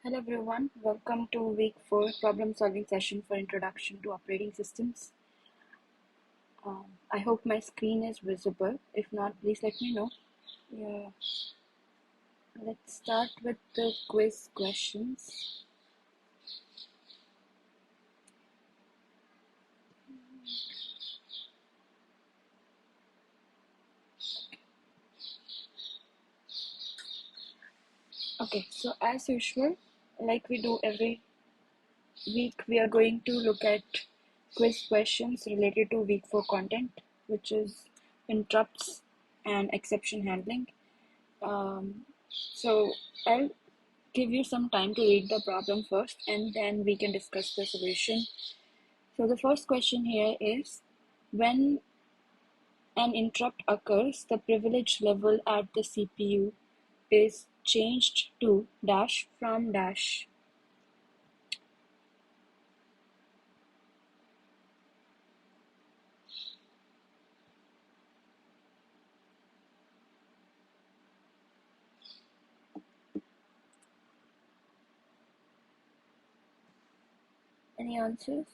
Hello everyone, welcome to week 4 problem solving session for introduction to operating systems. I hope my screen is visible. If not, please let me know. Yeah, let's start with the quiz questions. Okay, so as usual, like we do every week, we are going to look at quiz questions related to week 4 content, which is interrupts and exception handling. So I'll give you some time to read the problem first and then we can discuss the solution. So the first question here is, when an interrupt occurs, the privilege level at the CPU is changed to dash from dash. Any answers?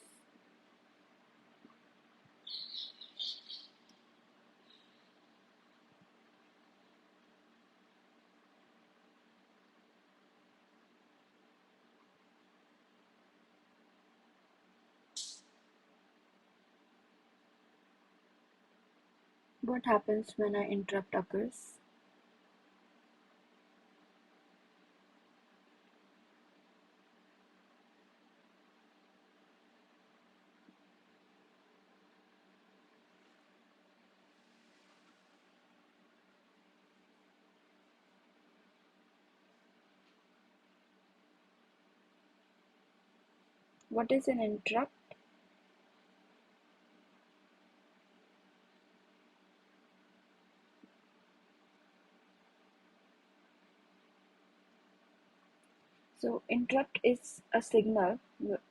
What happens when an interrupt occurs? What is an interrupt? So interrupt is a signal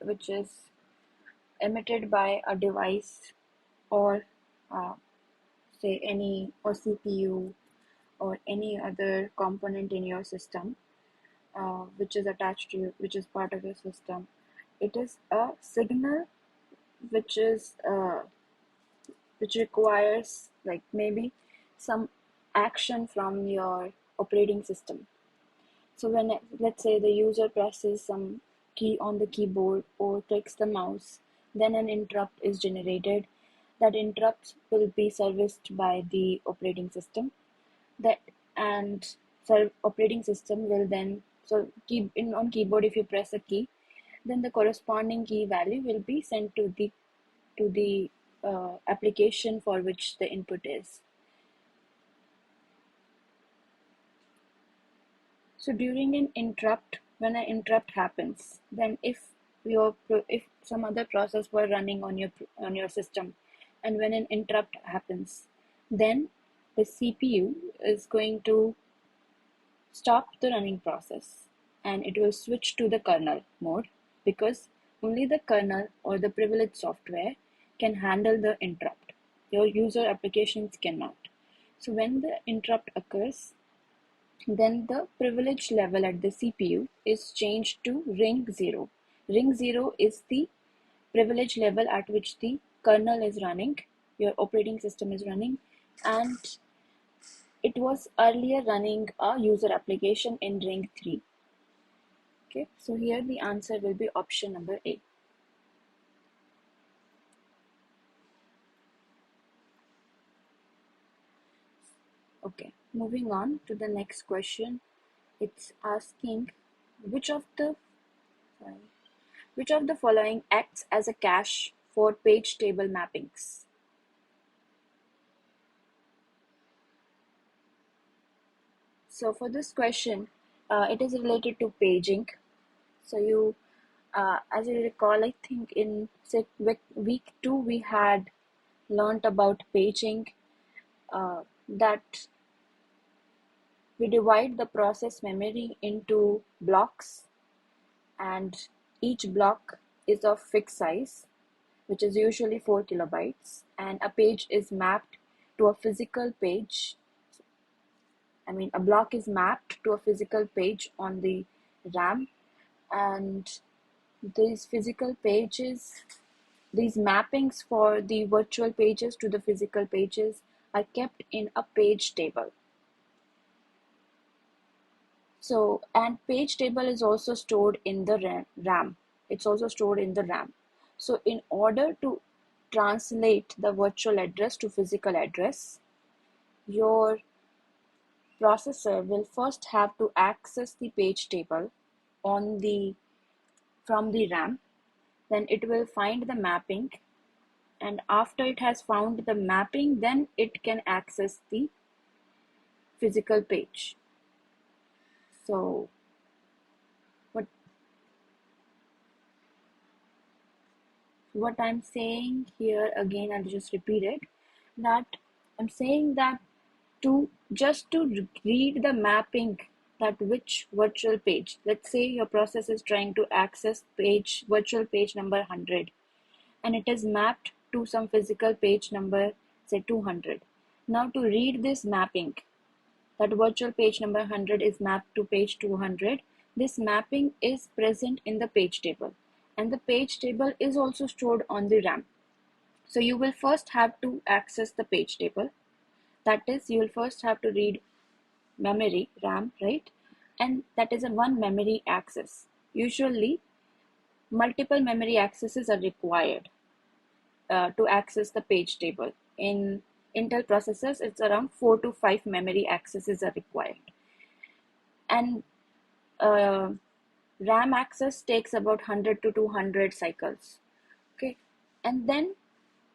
which is emitted by a device or uh, say any or CPU or any other component in your system, which is attached to you, which is part of your system. It is a signal which is which requires like maybe some action from your operating system. So when, let's say, the user presses some key on the keyboard or clicks the mouse, then an interrupt is generated. That interrupt will be serviced by the operating system. That and operating system will then, so on keyboard, if you press a key, then the corresponding key value will be sent to the application for which the input is. So during an interrupt, when an interrupt happens, then if some other process were running on your system, and when an interrupt happens, then the CPU is going to stop the running process and it will switch to the kernel mode, because only the kernel or the privileged software can handle the interrupt. Your user applications cannot. So when the interrupt occurs, then the privilege level at the CPU is changed to ring 0. Ring 0 is the privilege level at which the kernel is running, your operating system is running, and it was earlier running a user application in ring 3. Okay, so here the answer will be option number A. Okay, moving on to the next question. It's asking which of the which of the following acts as a cache for page table mappings? So for this question, it is related to paging. So as you recall, I think in week 2 we had learnt about paging, that we divide the process memory into blocks, and each block is of fixed size, which is usually 4 kilobytes, and a page is mapped to a physical page. I mean, a block is mapped to a physical page on the RAM, and these physical pages, these mappings for the virtual pages to the physical pages are kept in a page table. So, and page table is also stored in the RAM. It's also stored in the RAM. So, in order to translate the virtual address to physical address, your processor will first have to access the page table on the from the RAM. Then it will find the mapping, and after it has found the mapping, then it can access the physical page. So what what I'm saying here, again I'll just repeat it, that I'm saying that to just to read the mapping, that which virtual page, let's say your process is trying to access page virtual page number 100, and it is mapped to some physical page number, say 200. Now to read this mapping, that virtual page number 100 is mapped to page 200, this mapping is present in the page table, and the page table is also stored on the RAM. So you will first have to access the page table. That is, you will first have to read memory, RAM, right? And that is a one memory access. Usually, multiple memory accesses are required to access the page table. In Intel processors, it's around 4 to 5 memory accesses are required. And uh, RAM access takes about 100 to 200 cycles. Okay, and then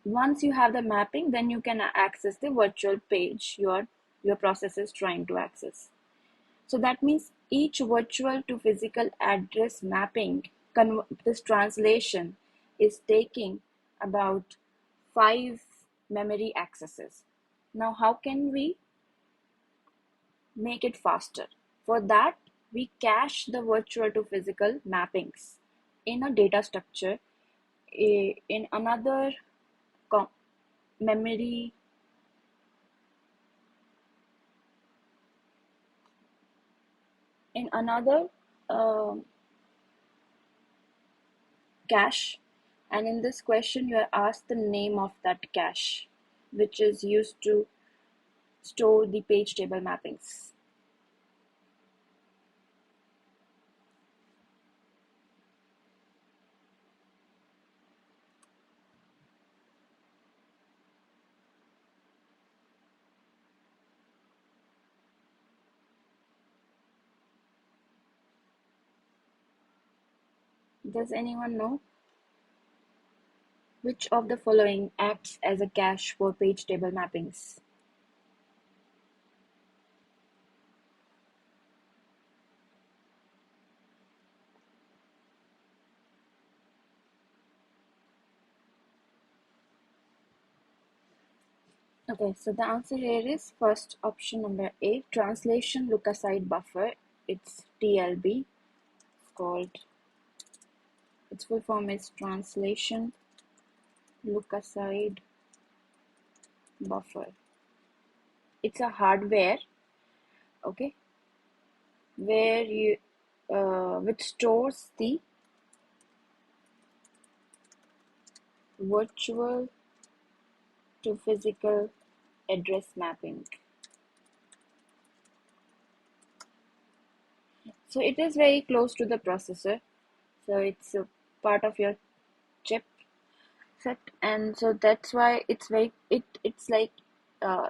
once you have the mapping, then you can access the virtual page your process is trying to access. So that means each virtual to physical address mapping, this translation is taking about 5 memory accesses. Now, how can we make it faster? For that, we cache the virtual to physical mappings in a data structure in another memory in another uh, cache, and in this question you are asked the name of that cache which is used to store the page table mappings. Does anyone know which of the following acts as a cache for page table mappings? Okay, so the answer here is first option number A, translation look-aside buffer. It's TLB. It's called, its full form is translation look-aside buffer. It's a hardware, okay, where you which stores the virtual to physical address mapping. So it is very close to the processor. So it's a part of your chip set, and so that's why it's like uh,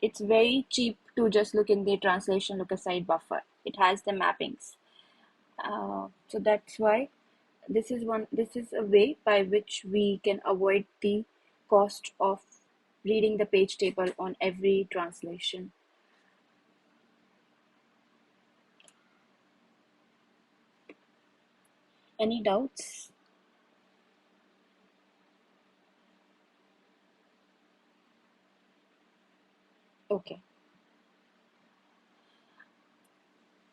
it's very cheap to just look in the translation look aside buffer. It has the mappings. So that's why this is a way by which we can avoid the cost of reading the page table on every translation. Any doubts? Okay.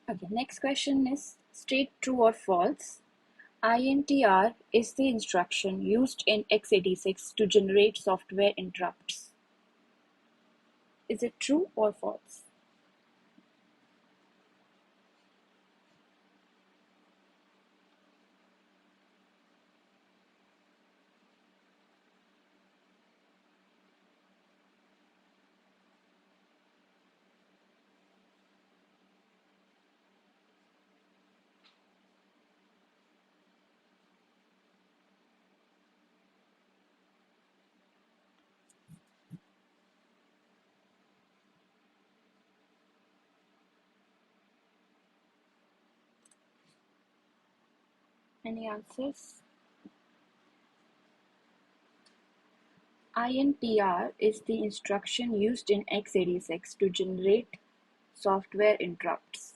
Okay, next question is state true or false. INTR is the instruction used in x86 to generate software interrupts. Is it true or false? Any answers? INTR is the instruction used in x86 to generate software interrupts.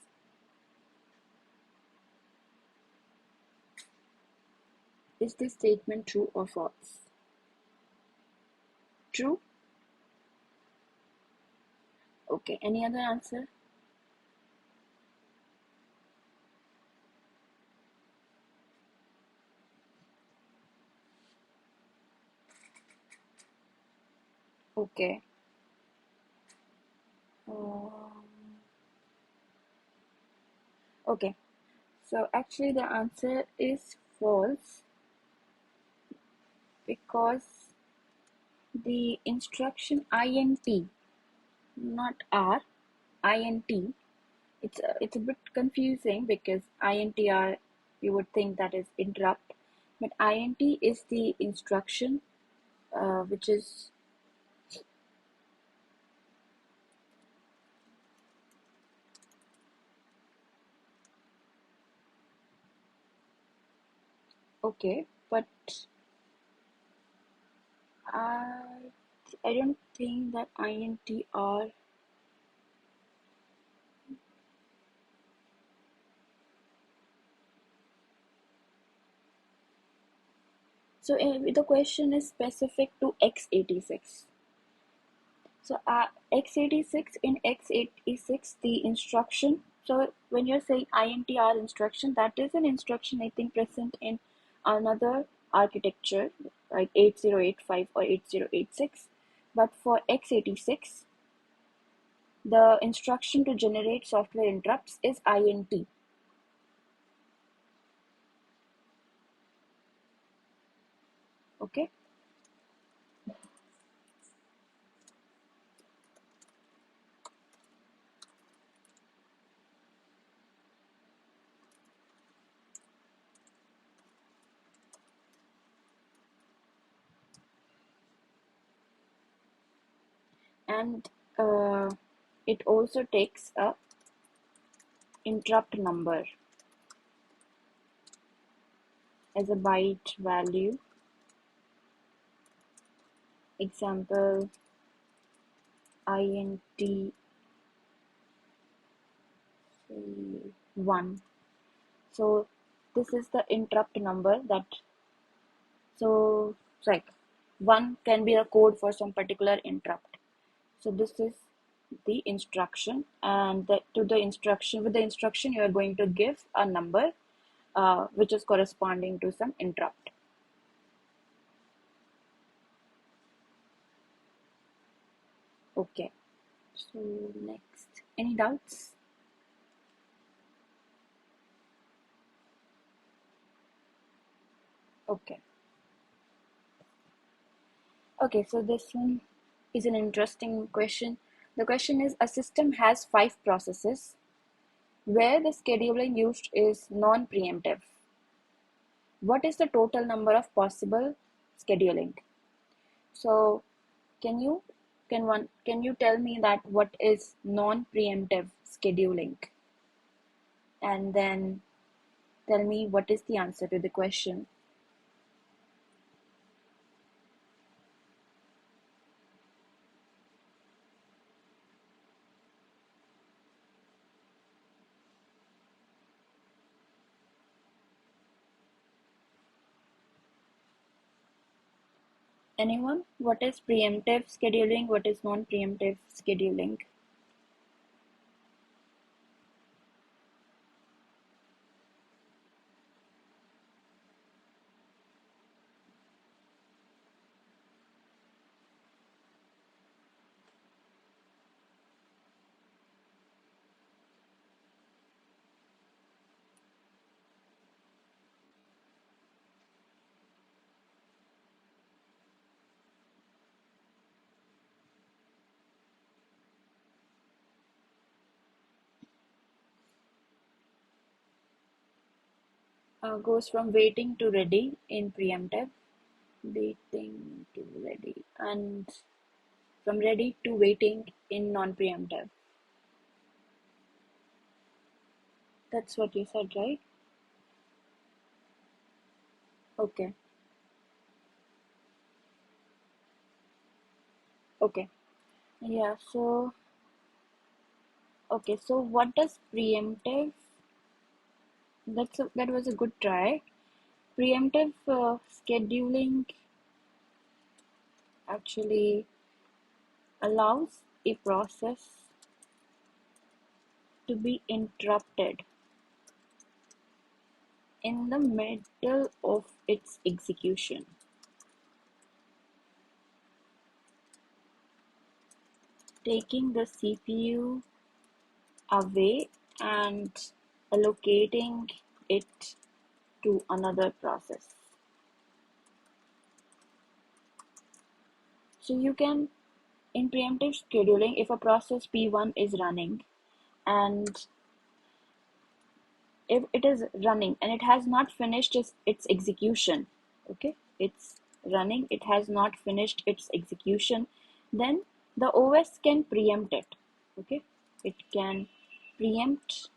Is this statement true or false? True? Okay, any other answer? Okay. Um, okay, so actually the answer is false because the instruction INT, not R, INT, it's a bit confusing because INTR you would think that is interrupt, but INT is the instruction which is okay, but I I don't think that INTR. So the question is specific to x86. So x86 in x86 the instruction. So when you're saying INTR instruction, that is an instruction I think present in another architecture like 8085 or 8086. But for x86, the instruction to generate software interrupts is INT. Okay. And it also takes a interrupt number as a byte value. Example int 1. So this is the interrupt number that, so it's like 1 can be a code for some particular interrupt. So this is the instruction, and to the instruction, with the instruction you are going to give a number which is corresponding to some interrupt. Okay, so next, any doubts? Okay. Okay, so this one is an interesting question. The question is, a system has 5 processes where the scheduling used is non-preemptive. What is the total number of possible scheduling? So can you tell me that what is non-preemptive scheduling? And then tell me what is the answer to the question. Anyone? What is preemptive scheduling? What is non-preemptive scheduling? Goes from waiting to ready in preemptive, waiting to ready, and from ready to waiting in non-preemptive. That's what you said, right? Okay. Okay. Yeah. So okay. So what does preemptive? That was a good try. Preemptive scheduling actually allows a process to be interrupted in the middle of its execution, taking the CPU away and allocating it to another process. So you can, in preemptive scheduling, if a process P1 is running and if it is running and it has not finished its execution, okay, it's running, it has not finished its execution, then the OS can preempt it, okay, it can preempt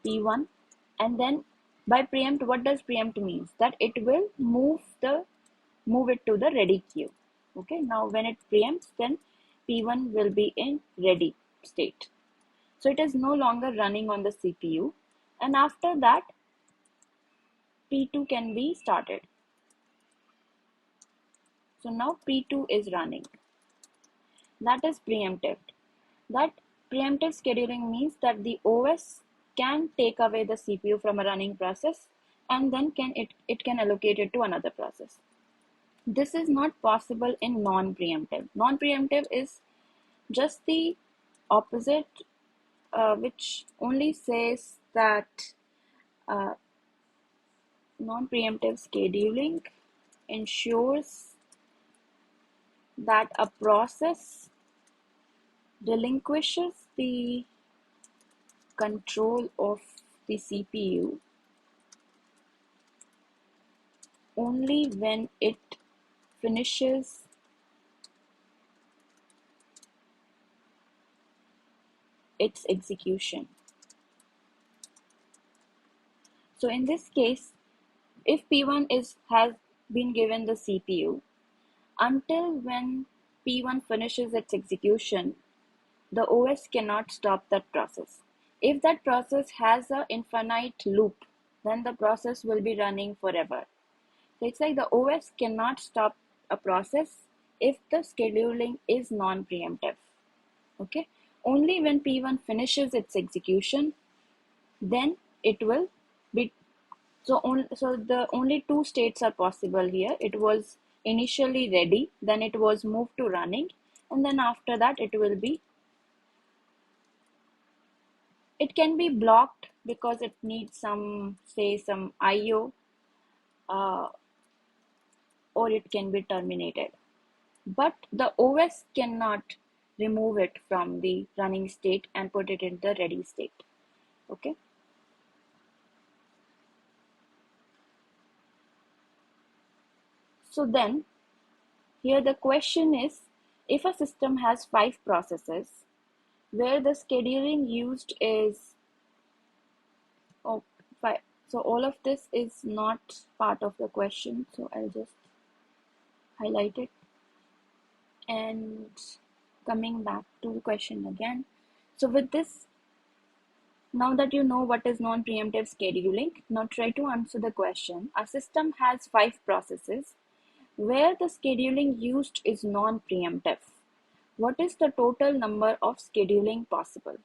P1, and then by preempt, what does preempt means? That it will move it to the ready queue. Okay, now when it preempts, then P1 will be in ready state. So it is no longer running on the CPU, and after that P2 can be started. So now P2 is running. That is preemptive. That preemptive scheduling means that the OS can take away the CPU from a running process and then it can allocate it to another process. This is not possible in non-preemptive. Non-preemptive is just the opposite, which only says that uh, non-preemptive scheduling ensures that a process relinquishes the control of the CPU only when it finishes its execution. So in this case, if P1 has been given the CPU, until when P1 finishes its execution, the OS cannot stop that process. If that process has an infinite loop, then the process will be running forever. So it's like the OS cannot stop a process if the scheduling is non-preemptive. Okay, only when P1 finishes its execution, then it will be. So the only two states are possible here. It was initially ready, then it was moved to running, and then after that it can be blocked because it needs some, say, some IO, uh, or it can be terminated. But the OS cannot remove it from the running state and put it in the ready state. Okay. So then here the question is, if a system has 5 processes where the scheduling used is, oh, five. So all of this is not part of the question. So I'll just highlight it. And coming back to the question again. So with this, now that you know what is non-preemptive scheduling, now try to answer the question. A system has 5 processes where the scheduling used is non-preemptive. What is the total number of scheduling possible?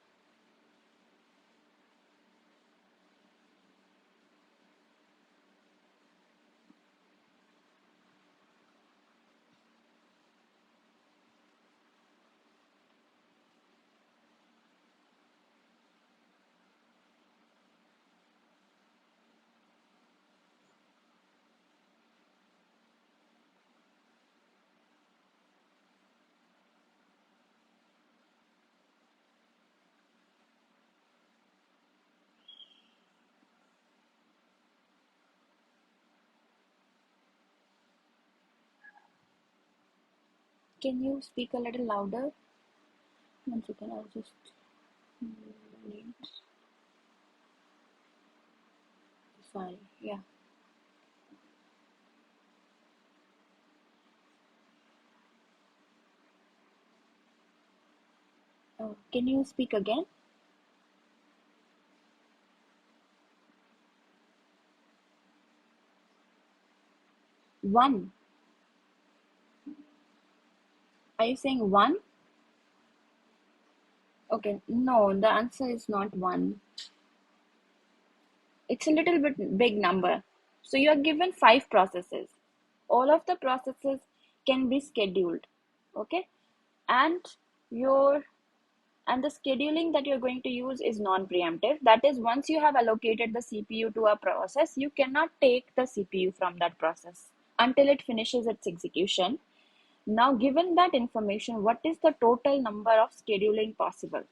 Can you speak a little louder? One second, I'll just. Sorry. Yeah. Can you speak again? One. Are you saying one? Okay. No, the answer is not one. It's a little bit big number. So you are given five processes. All of the processes can be scheduled. Okay. And your and the scheduling that you're going to use is non-preemptive. That is, once you have allocated the CPU to a process, you cannot take the CPU from that process until it finishes its execution. Now, given that information, what is the total number of scheduling possible?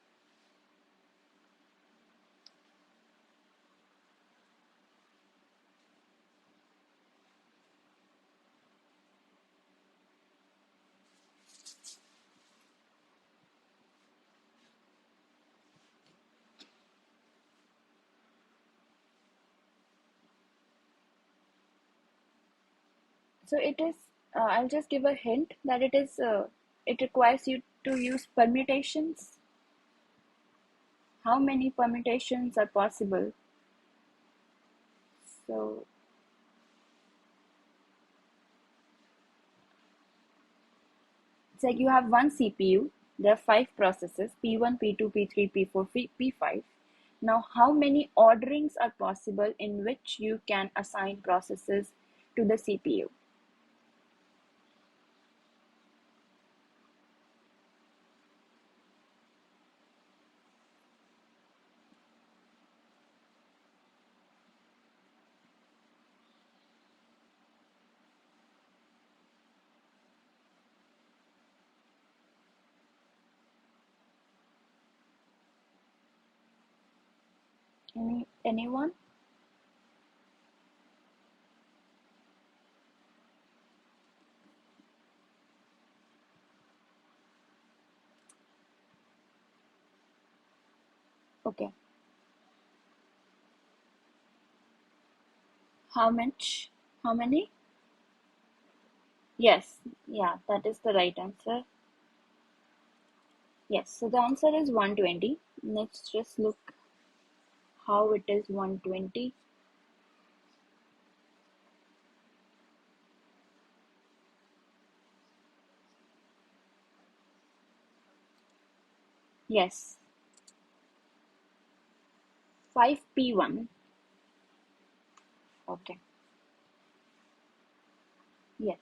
So it is, I'll just give a hint that it requires you to use permutations. How many permutations are possible? So it's like you have one CPU, there are five processes, P1, P2, P3, P4, P5. Now, how many orderings are possible in which you can assign processes to the CPU? Anyone? Okay. How much? How many? Yes. Yeah, that is the right answer. Yes. So the answer is 120. Let's just look how it is 120. Yes. 5P1. Okay. Yes.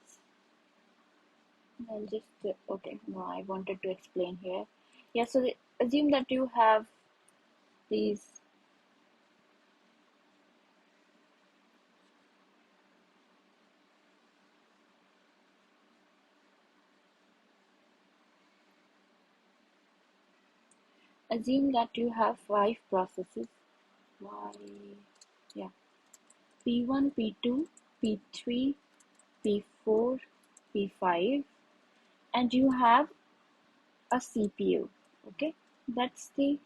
I'll just, okay. No, I wanted to explain here. Yeah, so assume that you have these, assume that you have five processes. Why? Yeah. P1, P2, P3, P4, P5, and you have a CPU. Okay, that's the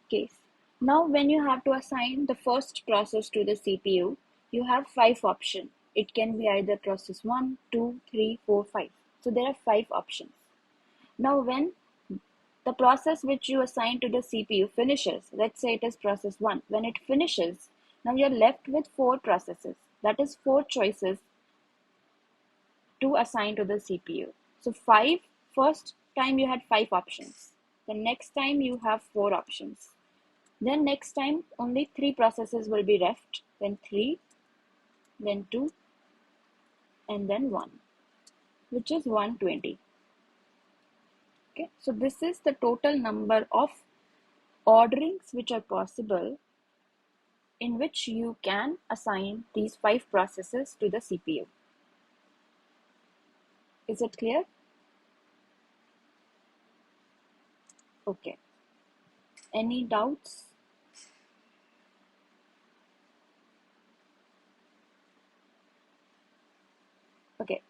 case. Now, when you have to assign the first process to the CPU, you have five options. It can be either process 1, 2, 3, 4, 5. So there are five options. Now, when the process which you assign to the CPU finishes, let's say it is process 1, when it finishes, now you're left with four processes. That is four choices to assign to the CPU. So five, first time you had five options. The next time you have four options. Then next time only three processes will be left. Then three, then two, and then one, which is 120. Okay, so this is the total number of orderings which are possible in which you can assign these five processes to the CPU. Is it clear? Okay. Any doubts? Okay.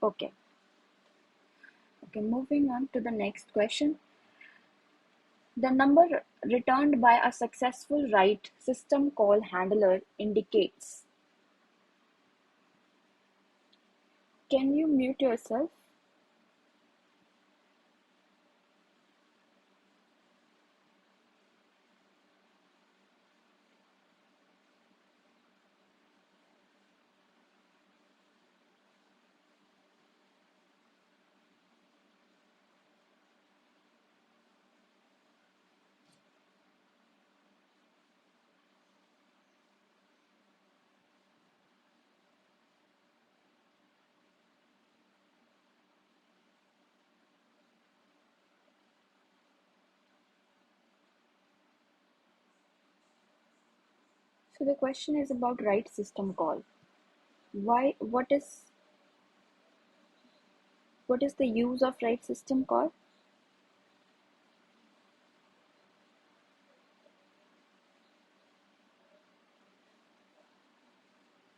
Okay. Okay. Moving on to the next question. The number returned by a successful write system call handler indicates. Can you mute yourself? So the question is about write system call. Why? What is the use of write system call?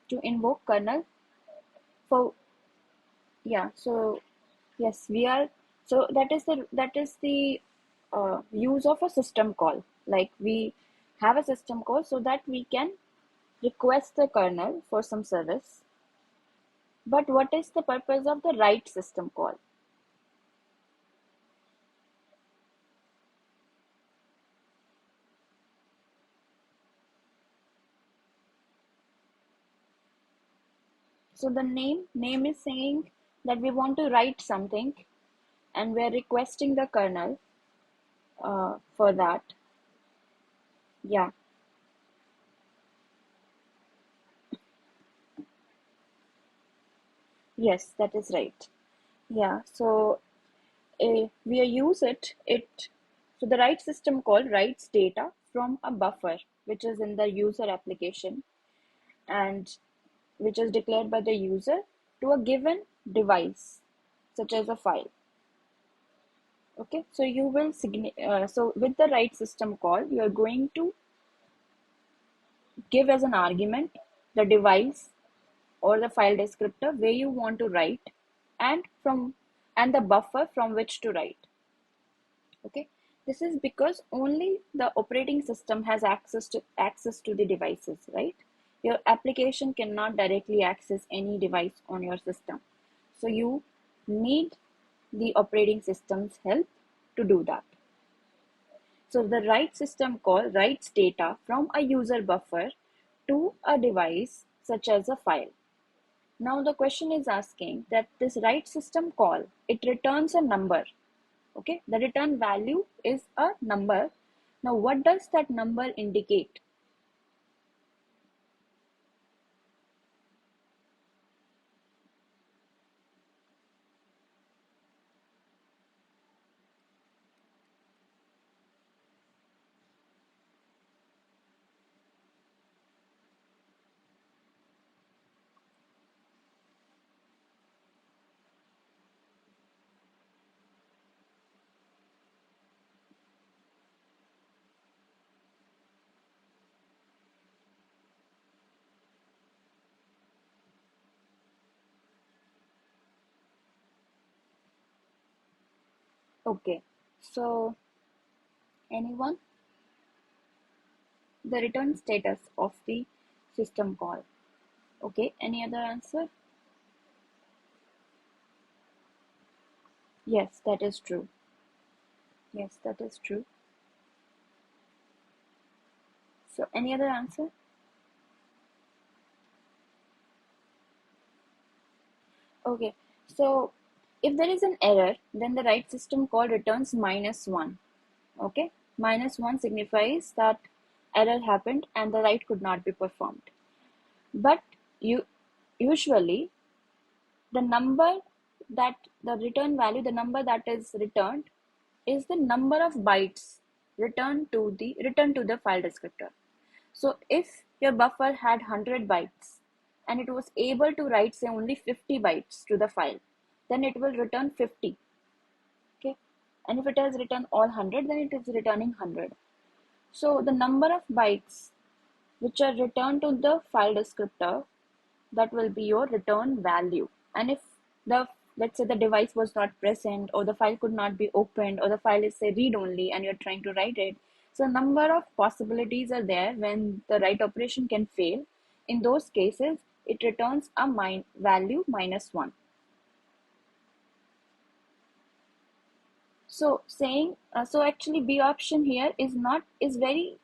To invoke kernel for, yeah. So yes, we are. So that is the use of a system call. Like we have a system call so that we can request the kernel for some service. But what is the purpose of the write system call? So the name is saying that we want to write something and we're requesting the kernel for that. Yeah, yes, that is right. Yeah, so we use it. So the write system call writes data from a buffer which is in the user application and which is declared by the user to a given device, such as a file. Okay, so so with the write system call, you are going to give as an argument the device or the file descriptor where you want to write and from and the buffer from which to write. Okay, this is because only the operating system has access to the devices, right? Your application cannot directly access any device on your system, so you need the operating system's help to do that. So the write system call writes data from a user buffer to a device such as a file. Now the question is asking that this write system call, it returns a number. Okay, the return value is a number. Now what does that number indicate? Okay, so anyone? The return status of the system call. Okay, any other answer? Yes, that is true. Yes, that is true. So any other answer? Okay, so if there is an error, then the write system call returns -1. Okay, -1 signifies that error happened and the write could not be performed. But you usually the number that the return value, the number that is returned, is the number of bytes returned to the file descriptor. So if your buffer had 100 bytes and it was able to write say only 50 bytes to the file, then it will return 50. Okay, and if it has written all 100, then it is returning 100. So the number of bytes which are returned to the file descriptor, that will be your return value. And if the let's say the device was not present, or the file could not be opened, or the file is say read only and you're trying to write it. So a number of possibilities are there when the write operation can fail. In those cases, it returns a value -1. So saying so actually B option here is very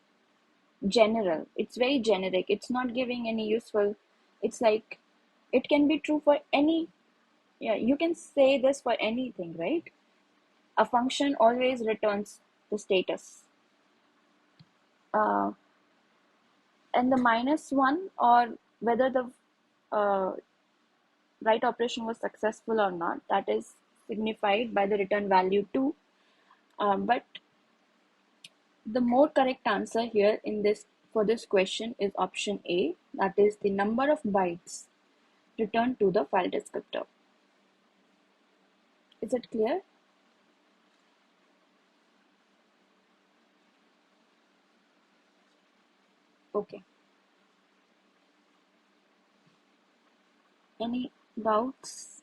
general. It's very generic. It's not giving any useful. It's like it can be true for any. Yeah, you can say this for anything, right? A function always returns the status. Uh, and the -1, or whether the uh, write operation was successful or not, that is signified by the return value 2. But the more correct answer here in this for this question is option A, that is the number of bytes returned to the file descriptor. Is it clear? Okay. Any doubts?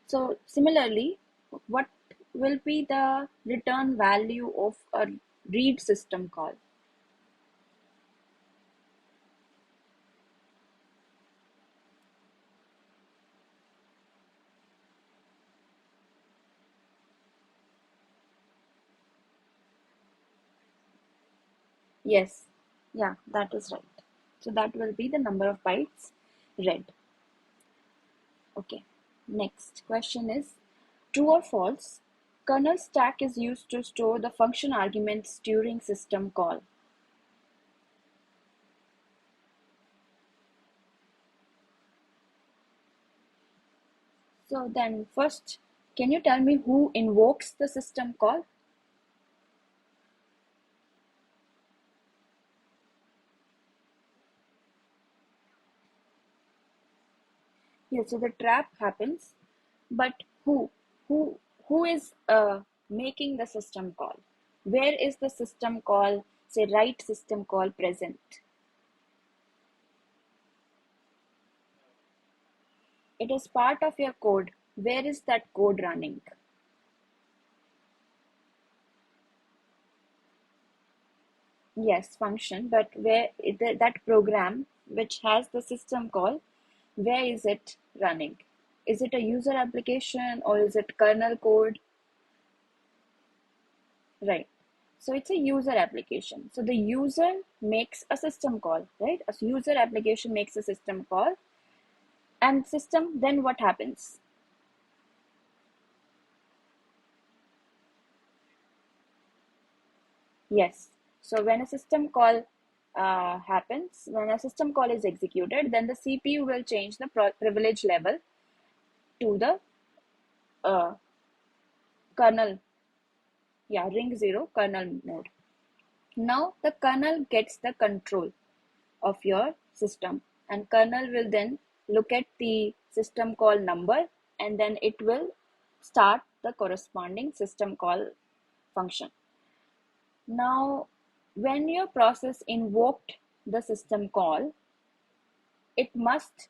So similarly, what will be the return value of a read system call? Yes, yeah, that is right. So that will be the number of bytes read. Okay, next question is true or false? Kernel stack is used to store the function arguments during system call. So then first, can you tell me who invokes the system call? Yes, so the trap happens, but who who is making the system call? Where is the system call, say write system call present? It is part of your code. Where is that code running? Yes, function, but where that program which has the system call, where is it running? Is it a user application or is it kernel code? Right. So it's a user application. So the user makes a system call, right? A user application makes a system call, and system, then what happens? Yes. So when a system call happens, when a system call is executed, then the CPU will change the privilege level to the uh, kernel, yeah, ring 0 kernel mode. Now the kernel gets the control of your system, and kernel will then look at the system call number, and then it will start the corresponding system call function. Now when your process invoked the system call, it must,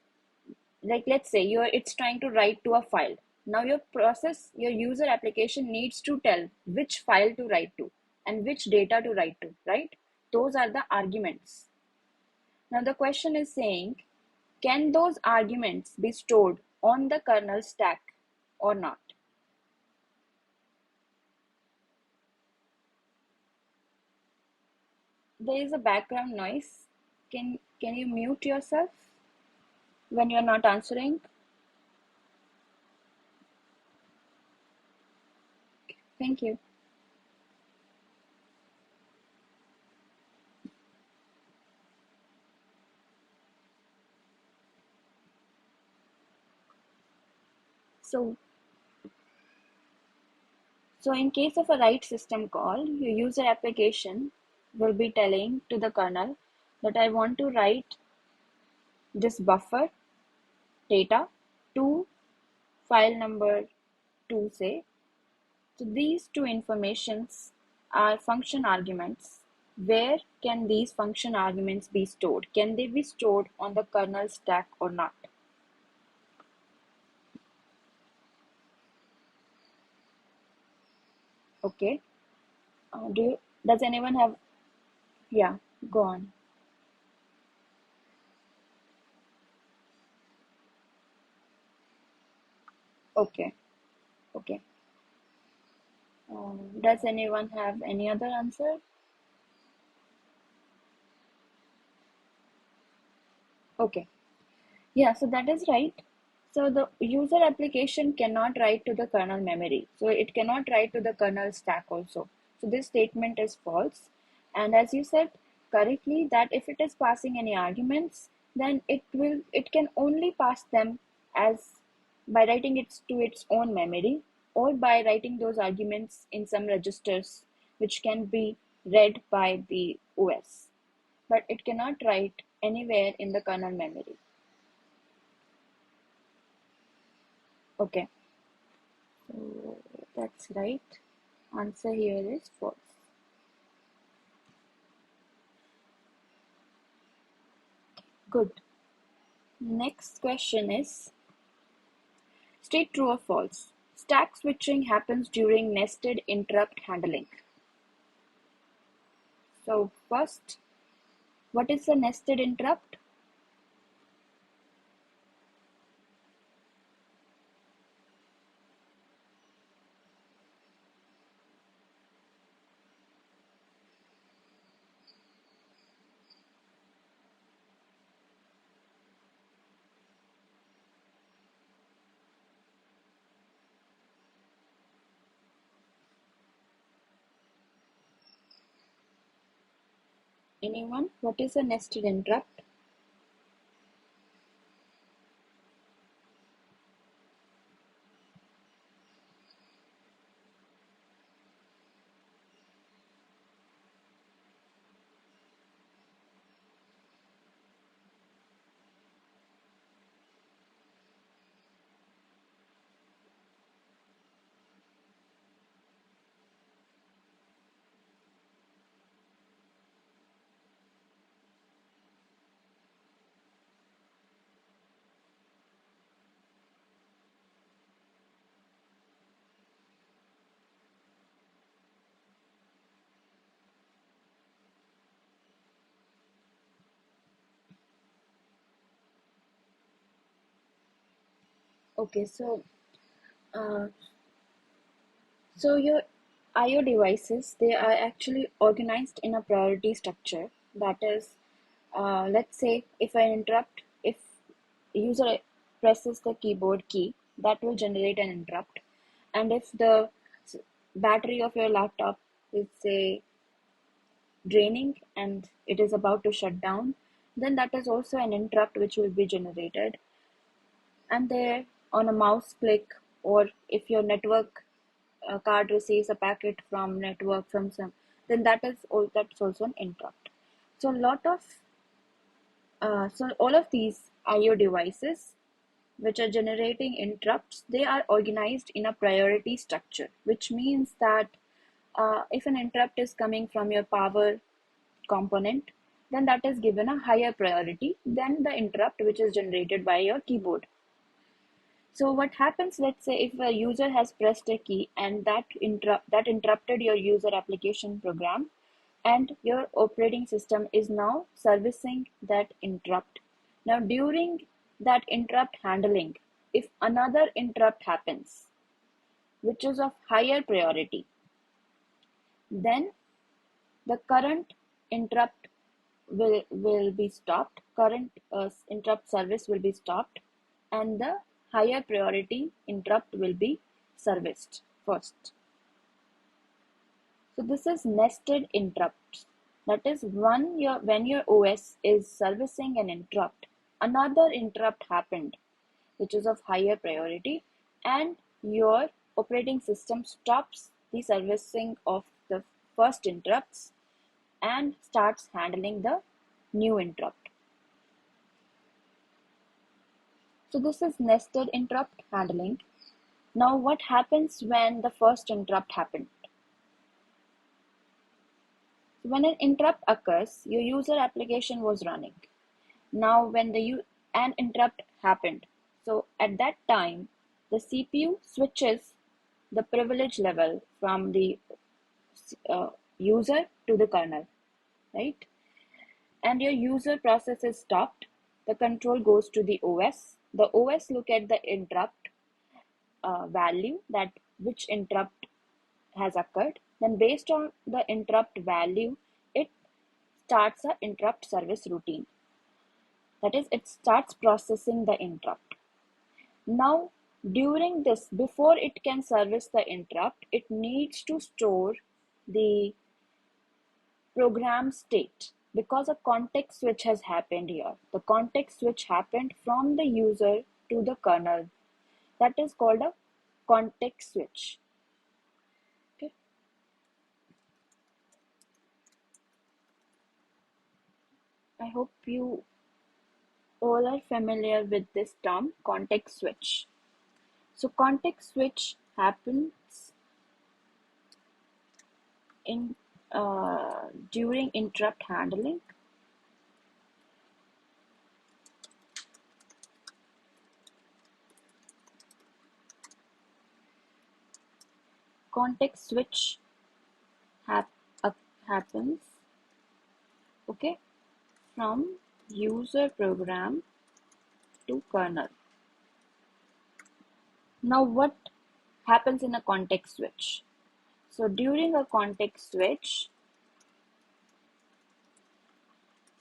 like let's say it's trying to write to a file. Now your process, your user application needs to tell which file to write to and which data to write to, right? Those are the arguments. Now the question is saying, can those arguments be stored on the kernel stack or not? There is a background noise. Can you mute yourself when you're not answering? Thank you. So So in case of a write system call, your user application will be telling to the kernel that I want to write this buffer data to file number 2, say. So these two informations are function arguments. Where can these function arguments be stored? Can they be stored on the kernel stack or not? Okay. Does anyone have, yeah, go on. Okay. Okay. Does anyone have any other answer? Okay. Yeah, so that is right. So the user application cannot write to the kernel memory. So it cannot write to the kernel stack also. So this statement is false. And as you said correctly, that if it is passing any arguments, then it can only pass them as by writing it to its own memory, or by writing those arguments in some registers which can be read by the OS. But it cannot write anywhere in the kernel memory. Okay. So that's right. Answer here is false. Good. Next question is state true or false. Stack switching happens during nested interrupt handling. So first, what is a nested interrupt? Anyone? What is a nested interrupt? Okay, uh, so your IO devices, they are actually organized in a priority structure. That is, let's say if user presses the keyboard key, that will generate an interrupt. And if the battery of your laptop is, say, draining and it is about to shut down, then that is also an interrupt which will be generated. And there, on a mouse click, or if your network card receives a packet from network from some, then that's also an interrupt. So all of these IO devices which are generating interrupts, they are organized in a priority structure, which means that if an interrupt is coming from your power component, then that is given a higher priority than the interrupt which is generated by your keyboard. So what happens, let's say if a user has pressed a key and that interrupted your user application program, and your operating system is now servicing that interrupt. Now during that interrupt handling, if another interrupt happens, which is of higher priority, then the current interrupt will be stopped, current interrupt service will be stopped, and the higher priority interrupt will be serviced first. So this is nested interrupts. That is, when your OS is servicing an interrupt, another interrupt happened, which is of higher priority, and your operating system stops the servicing of the first interrupts and starts handling the new interrupt. So this is nested interrupt handling. Now what happens when the first interrupt happened? When an interrupt occurs, your user application was running. Now when an interrupt happened, so at that time the CPU switches the privilege level from the uh, user to the kernel, right? And your user process is stopped. The control goes to the OS. The OS look at the interrupt value, that which interrupt has occurred. Then based on the interrupt value, it starts a interrupt service routine. That is, it starts processing the interrupt. Now, during this, before it can service the interrupt, it needs to store the program state, because a context switch has happened here. The context switch happened from the user to the kernel. That is called a context switch. Okay. I hope you all are familiar with this term, context switch. So context switch happens in during interrupt handling. Context switch hap happens, okay, from user program to kernel. Now what happens in a context switch? So during a context switch,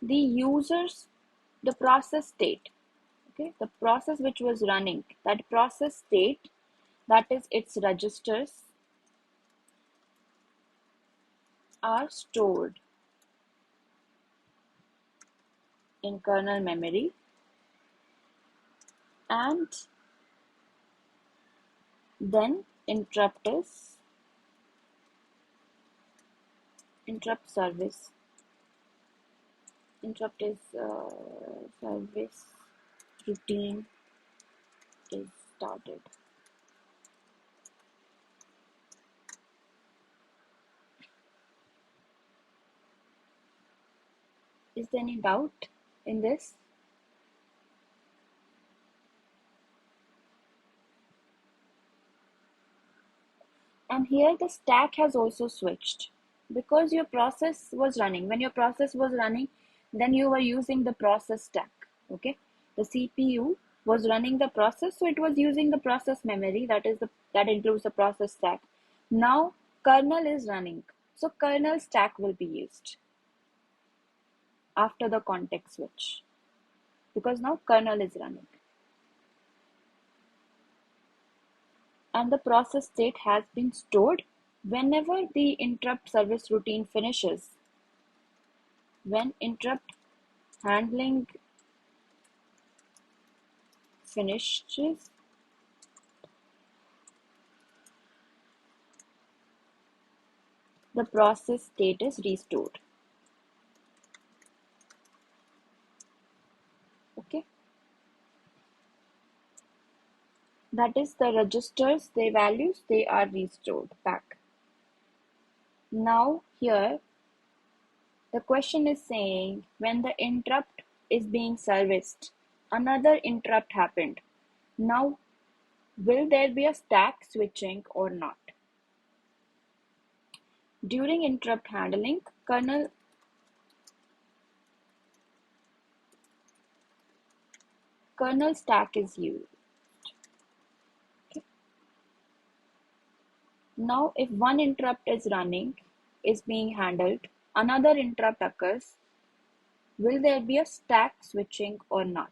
the users, the process state, okay, the process which was running, that process state, that is its registers, are stored in kernel memory, and then interrupt service interrupt is service routine is started. Is there any doubt in this? And here the stack has also switched, because your process was running. When your process was running, then you were using the process stack. Okay, the CPU was running the process, so it was using the process memory, that includes the process stack. Now kernel is running, so kernel stack will be used after the context switch, because now kernel is running. And the process state has been stored. Whenever the interrupt service routine finishes, when interrupt handling finishes, the process state is restored. Okay, that is, the registers, the values, they are restored back. Now here the question is saying, when the interrupt is being serviced, another interrupt happened. Now will there be a stack switching or not? During interrupt handling, kernel stack is used. Okay. Now if one interrupt is being handled, another interrupt occurs, will there be a stack switching or not?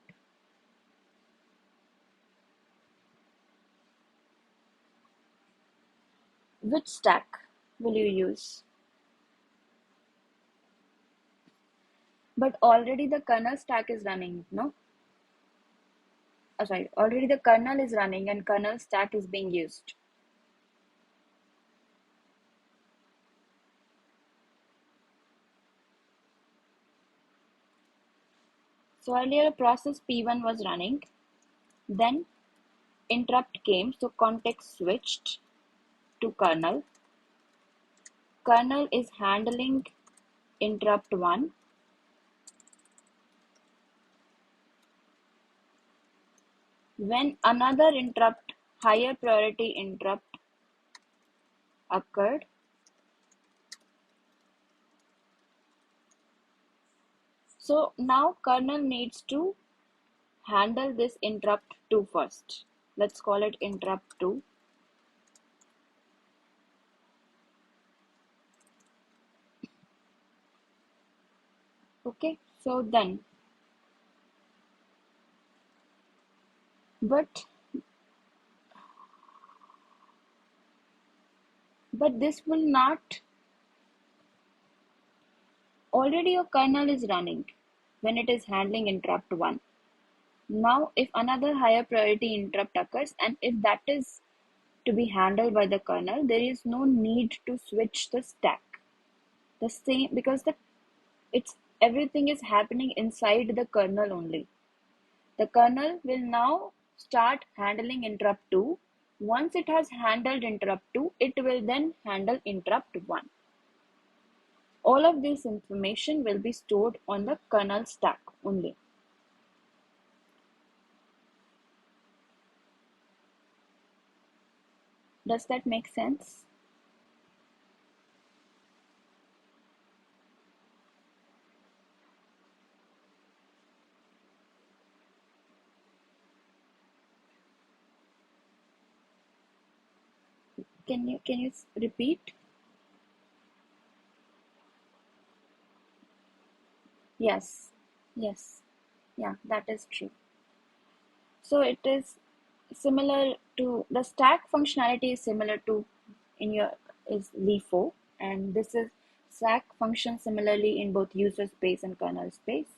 Which stack will you use? But already the kernel stack is running, no? Sorry, already the kernel is running and kernel stack is being used. So earlier process P1 was running, then interrupt came, so context switched to kernel. Kernel is handling interrupt 1. When another interrupt, higher priority interrupt occurred, So now kernel needs to handle this interrupt 2 first. Let's call it interrupt 2. Okay, so then, but this will not, already your kernel is running when it is handling interrupt 1. Now if another higher priority interrupt occurs, and if that is to be handled by the kernel, there is no need to switch the stack. The same, because it's everything is happening inside the kernel only. The kernel will now start handling interrupt 2. Once it has handled interrupt 2, it will then handle interrupt 1. All of this information will be stored on the kernel stack only. Does that make sense? Can you repeat? Yes. Yes. Yeah, that is true. So it is similar to the stack functionality is similar to in your is LeFo, and this is stack function similarly in both user space and kernel space.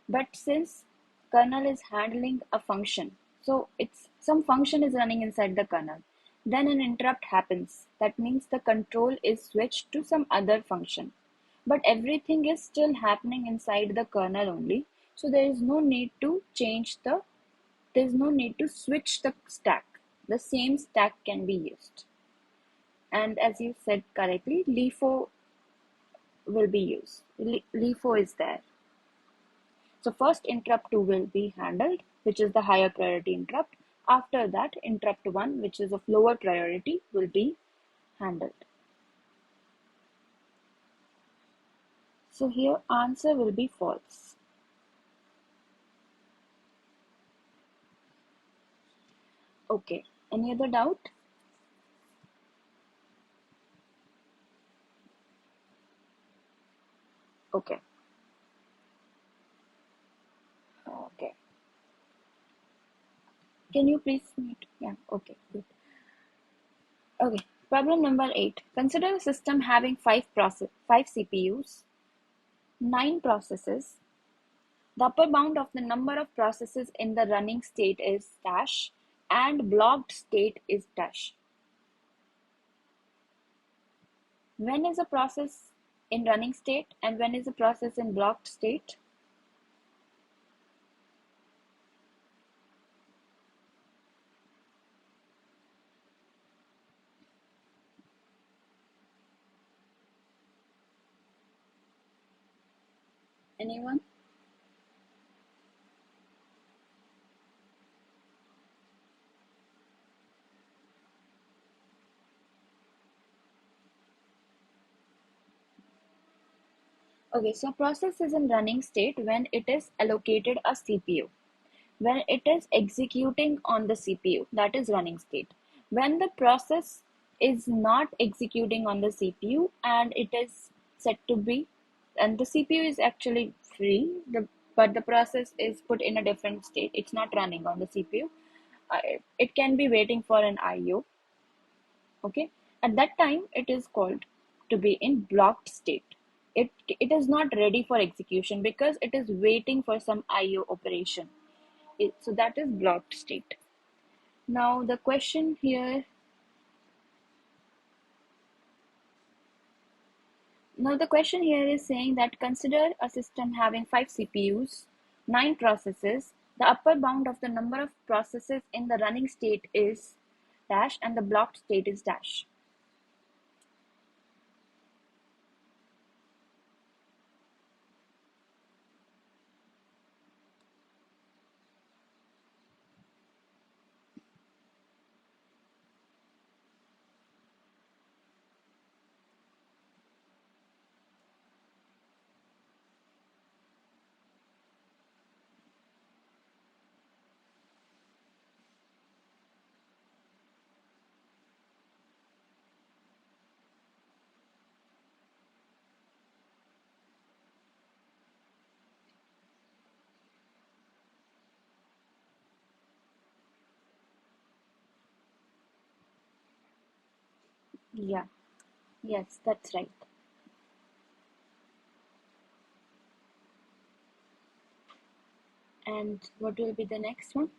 But since kernel is handling a function, so it's some function is running inside the kernel, then an interrupt happens. That means the control is switched to some other function, but everything is still happening inside the kernel only. So there's no need to switch the stack. The same stack can be used. And as you said correctly, LeFo will be used. LeFo is there. So first interrupt 2 will be handled, which is the higher priority interrupt. After that, interrupt 1, which is of lower priority, will be handled. So here answer will be false. Okay, any other doubt? Okay. Okay. Can you please mute? Yeah, okay, good. Okay, problem number 8. Consider a system having 5 CPUs, 9 processes. The upper bound of the number of processes in the running state is dash and blocked state is dash. When is a process in running state and when is a process in blocked state? Anyone? Okay, so process is in running state when it is allocated a CPU. When it is executing on the CPU, that is running state. When the process is not executing on the CPU and it is set to be, and the CPU is actually free, but the process is put in a different state. It's not running on the CPU. It can be waiting for an IO. Okay, at that time it is called to be in blocked state. It is not ready for execution because it is waiting for some IO operation. So that is blocked state. Now the question here is saying that consider a system having 5 CPUs, 9 processes. The upper bound of the number of processes in the running state is dash and the blocked state is dash. Yeah, yes, that's right. And what will be the next one?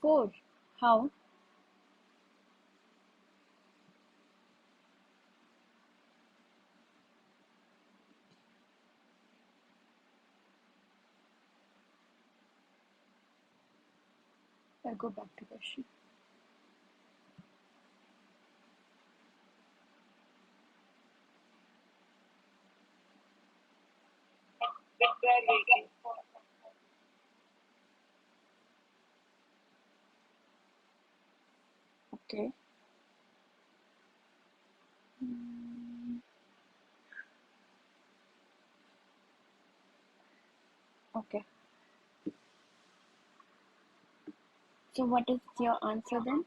4. How? I'll go back to question. Okay. Mm, okay. So what is your answer then?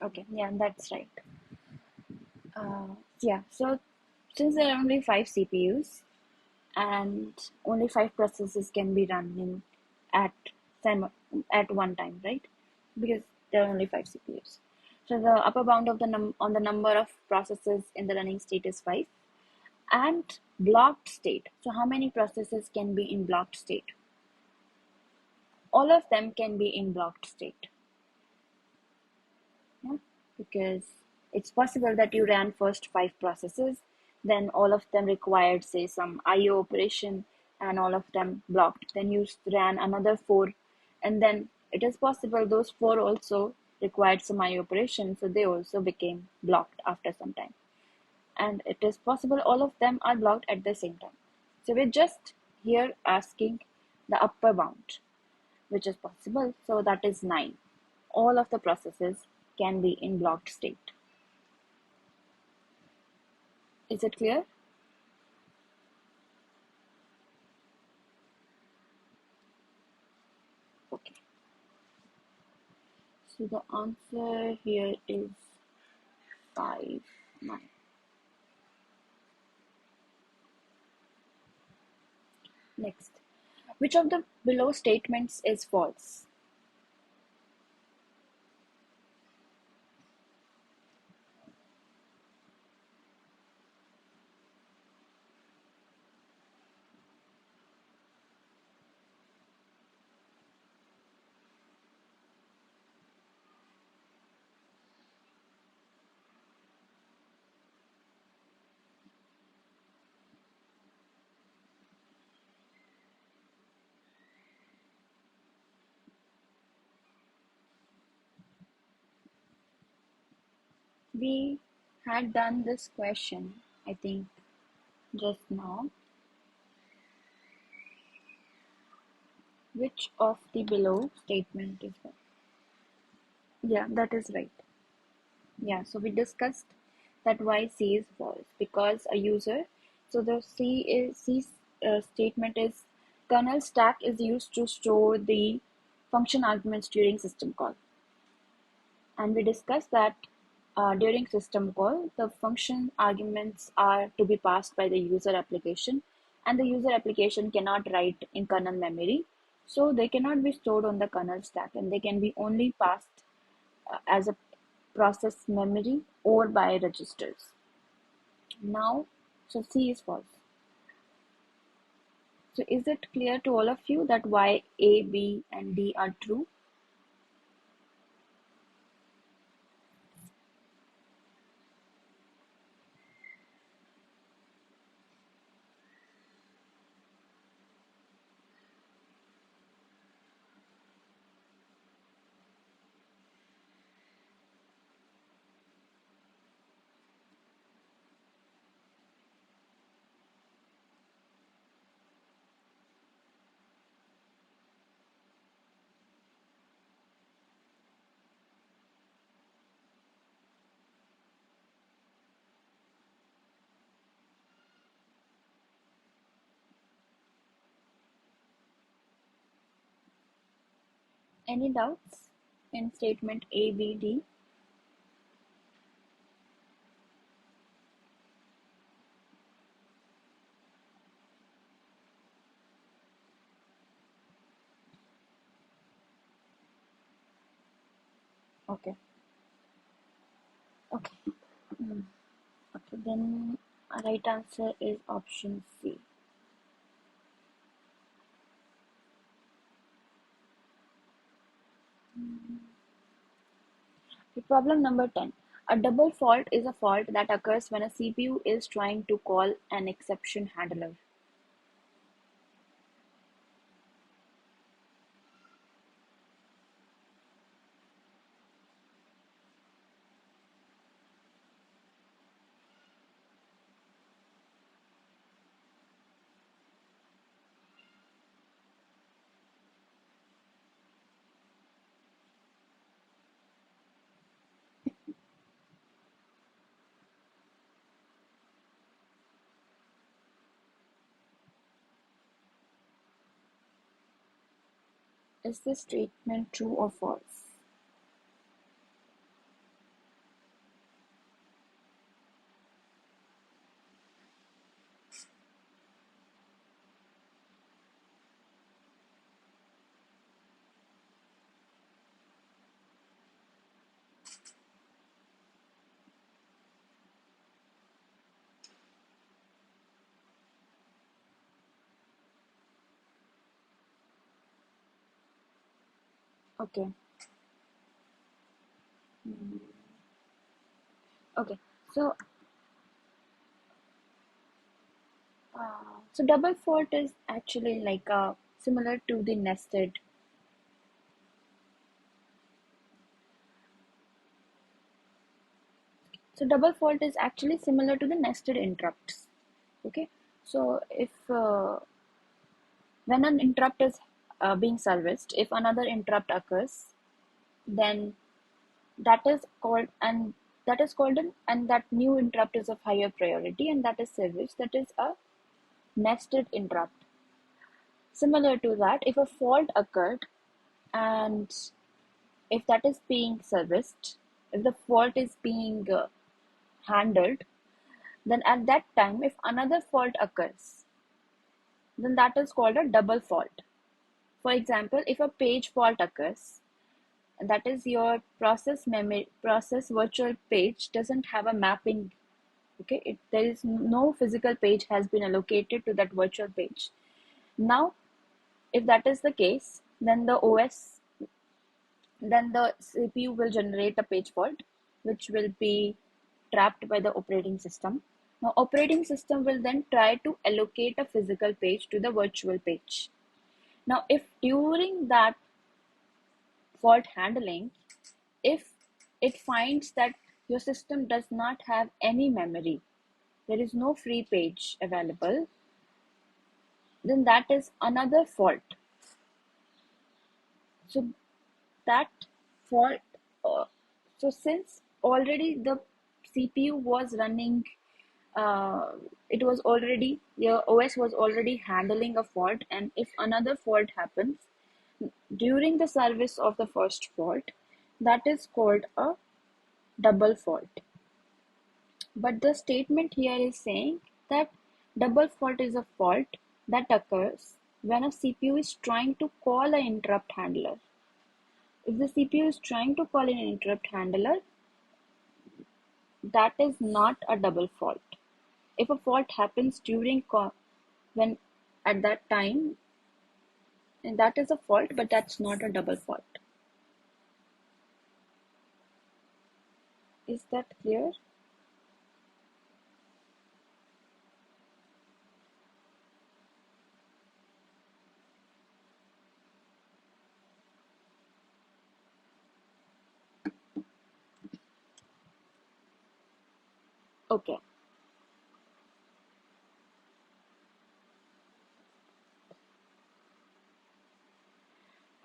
Okay, yeah, that's right. Yeah, so since there are only 5 CPUs and only 5 processes can be running at time at one time, right? Because there are only 5 CPUs. So the upper bound of the on the number of processes in the running state is 5, and blocked state. So how many processes can be in blocked state? All of them can be in blocked state. Yeah, because it's possible that you ran first 5 processes, then all of them required, say, some IO operation, and all of them blocked. Then you ran another 4, and then it is possible those 4 also required some IO operation, so they also became blocked after some time. And it is possible all of them are blocked at the same time. So we're just here asking the upper bound, which is possible. So that is 9. All of the processes can be in blocked state. Is it clear? Okay. So the answer here is 5, 9. Next. Which of the below statements is false? We had done this question, I think, just now. Which of the below statement is false? Yeah, that is right. Yeah, so we discussed that why C is false because a user. So the C statement is kernel stack is used to store the function arguments during system call, and we discussed that during system call the function arguments are to be passed by the user application, and the user application cannot write in kernel memory, so they cannot be stored on the kernel stack, and they can be only passed as a process memory or by registers. Now, so C is false. So is it clear to all of you that why A, B, and D are true? Any doubts in statement A, B, D? Okay. Okay. Hmm. Okay. Then right answer is option C. Okay, problem number 10. A double fault is a fault that occurs when a CPU is trying to call an exception handler. Is this statement true or false? Okay. Hmm. Okay. So, so double fault is actually like similar to the nested. So double fault is actually similar to the nested interrupts. Okay. So if when an interrupt is being serviced, if another interrupt occurs, then that is called and that new interrupt is of higher priority and that is serviced. That is a nested interrupt. Similar to that, if a fault occurred and if that is being serviced, if the fault is being handled, then at that time, if another fault occurs, then that is called a double fault. For example, if a page fault occurs, that is your process virtual page doesn't have a mapping. Okay, there is no physical page has been allocated to that virtual page. Now, if that is the case, then the CPU will generate a page fault, which will be trapped by the operating system. Now, operating system will then try to allocate a physical page to the virtual page. Now, if during that fault handling, if it finds that your system does not have any memory, there is no free page available, then that is another fault. So that fault, uh, so since already the CPU was running, it was already, your OS was already handling a fault, and if another fault happens during the service of the first fault, that is called a double fault. But the statement here is saying that double fault is a fault that occurs when a CPU is trying to call an interrupt handler. If the CPU is trying to call an interrupt handler, that is not a double fault. If a fault happens when at that time, and that is a fault, but that's not a double fault. Is that clear? Okay.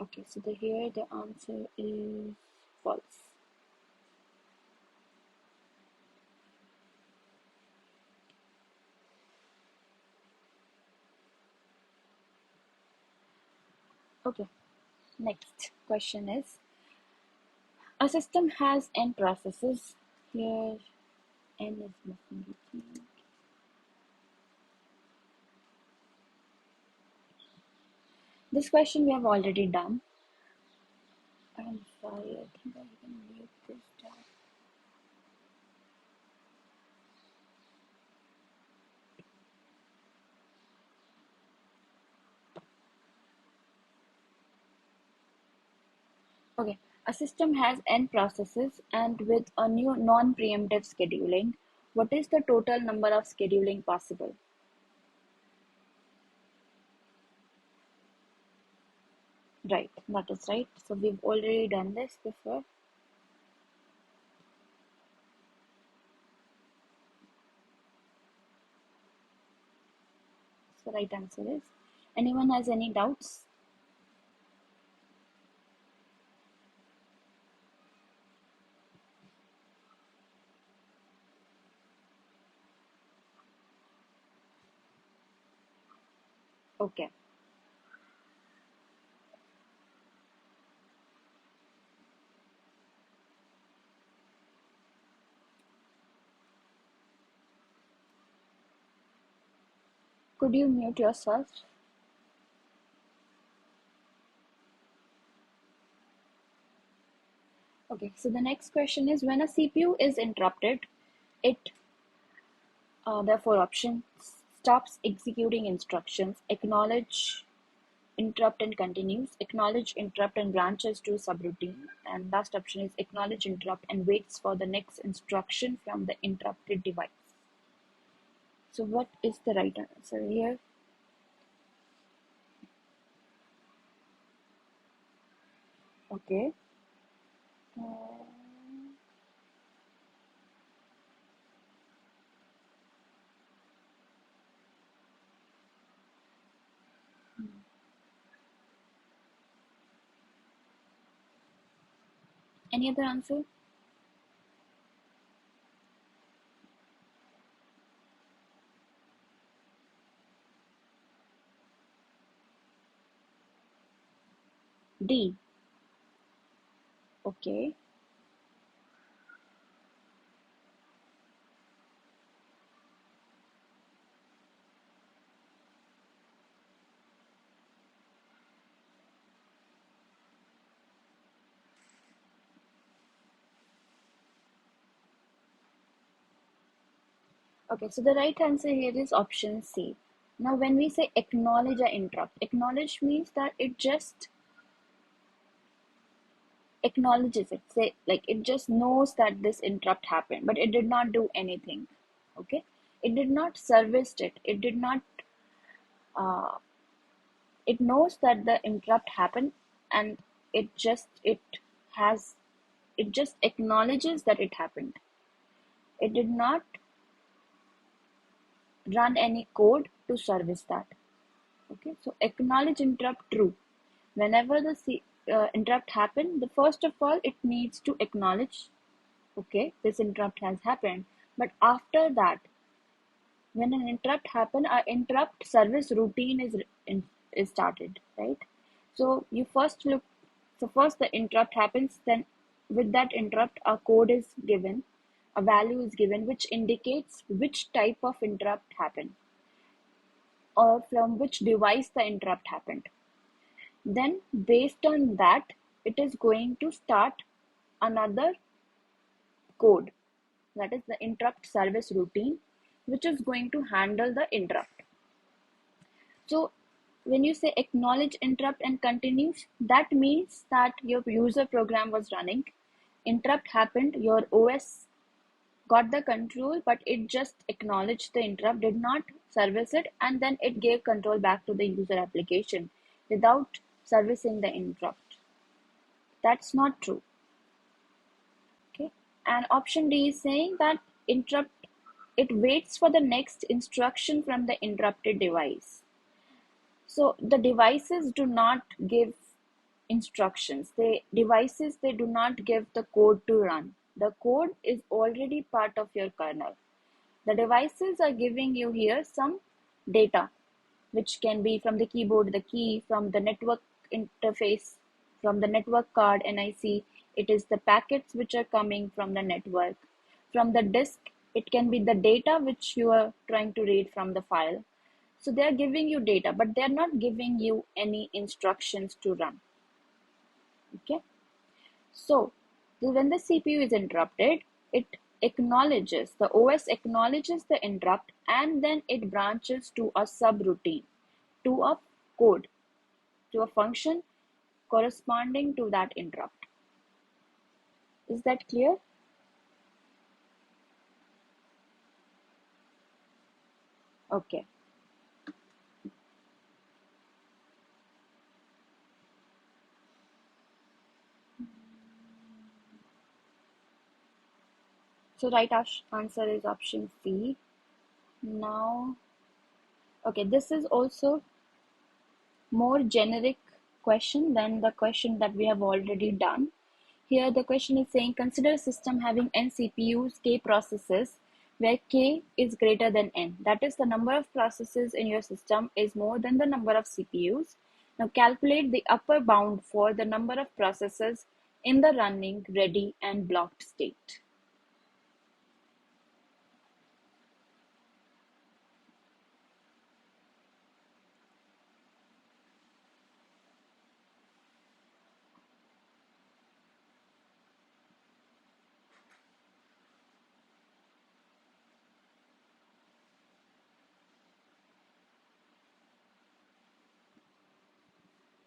Okay, so here the answer is false. Okay. Next question is, a system has n processes. Here n is missing, I think. This question we have already done. I'm sorry, I think I can mute this down. Okay, a system has n processes, and with a new non-preemptive scheduling, what is the total number of scheduling possible? Right, that is right. So we've already done this before. So right answer is, anyone has any doubts? Okay. Could you mute yourself? Okay, so the next question is, when a CPU is interrupted, it, therefore option, stops executing instructions, acknowledge interrupt and continues, acknowledge interrupt and branches to subroutine, and last option is acknowledge interrupt and waits for the next instruction from the interrupted device. So what is the right answer here? Okay. Uh, any other answer? D. Okay. Okay, so the right answer here is option C. Now, when we say acknowledge a interrupt, acknowledge means that it just acknowledges it. Say, like, it just knows that this interrupt happened, but it did not do anything. Okay, it did not service it. It did not. Uh, it knows that the interrupt happened, and it has it just acknowledges that it happened. It did not run any code to service that. Okay, so acknowledge interrupt true. Whenever the interrupt happen, the first of all it needs to acknowledge, okay, this interrupt has happened. But after that, when an interrupt happen, our interrupt service routine is started, right? So you first look. So first the interrupt happens, then with that interrupt, a code is given, a value is given, which indicates which type of interrupt happened or from which device the interrupt happened. Then based on that, it is going to start another code, that is the interrupt service routine, which is going to handle the interrupt. So when you say acknowledge interrupt and continues, that means that your user program was running, interrupt happened, your OS got the control, but it just acknowledged the interrupt, did not service it, and then it gave control back to the user application without servicing the interrupt. That's not true. Okay, and option D is saying that interrupt, it waits for the next instruction from the interrupted device. So the devices do not give instructions. They do not give the code to run. The code is already part of your kernel. The devices are giving you here some data, which can be from the keyboard, the key, from the network interface. from the network card, and I see it is the packets which are coming from the network. From the disk, it can be the data which you are trying to read from the file. So they are giving you data, but they are not giving you any instructions to run. Okay. So when the CPU is interrupted, it acknowledges, the OS acknowledges the interrupt, and then it branches to a subroutine, to a code, to a function corresponding to that interrupt. Is that clear? Okay. So right answer is option C. Now, okay, this is also more generic question than the question that we have already done. Here the question is saying, consider a system having n CPUs, k processes, where k is greater than n. That is, the number of processes in your system is more than the number of CPUs. Now calculate the upper bound for the number of processes in the running, ready, and blocked state.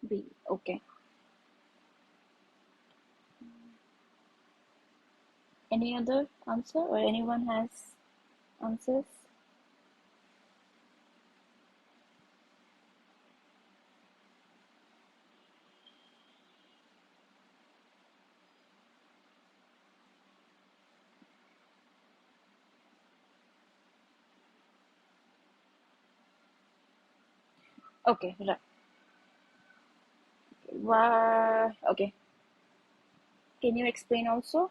B. Okay. Any other answer, or anyone has answers? Okay, right. Okay. Can you explain also?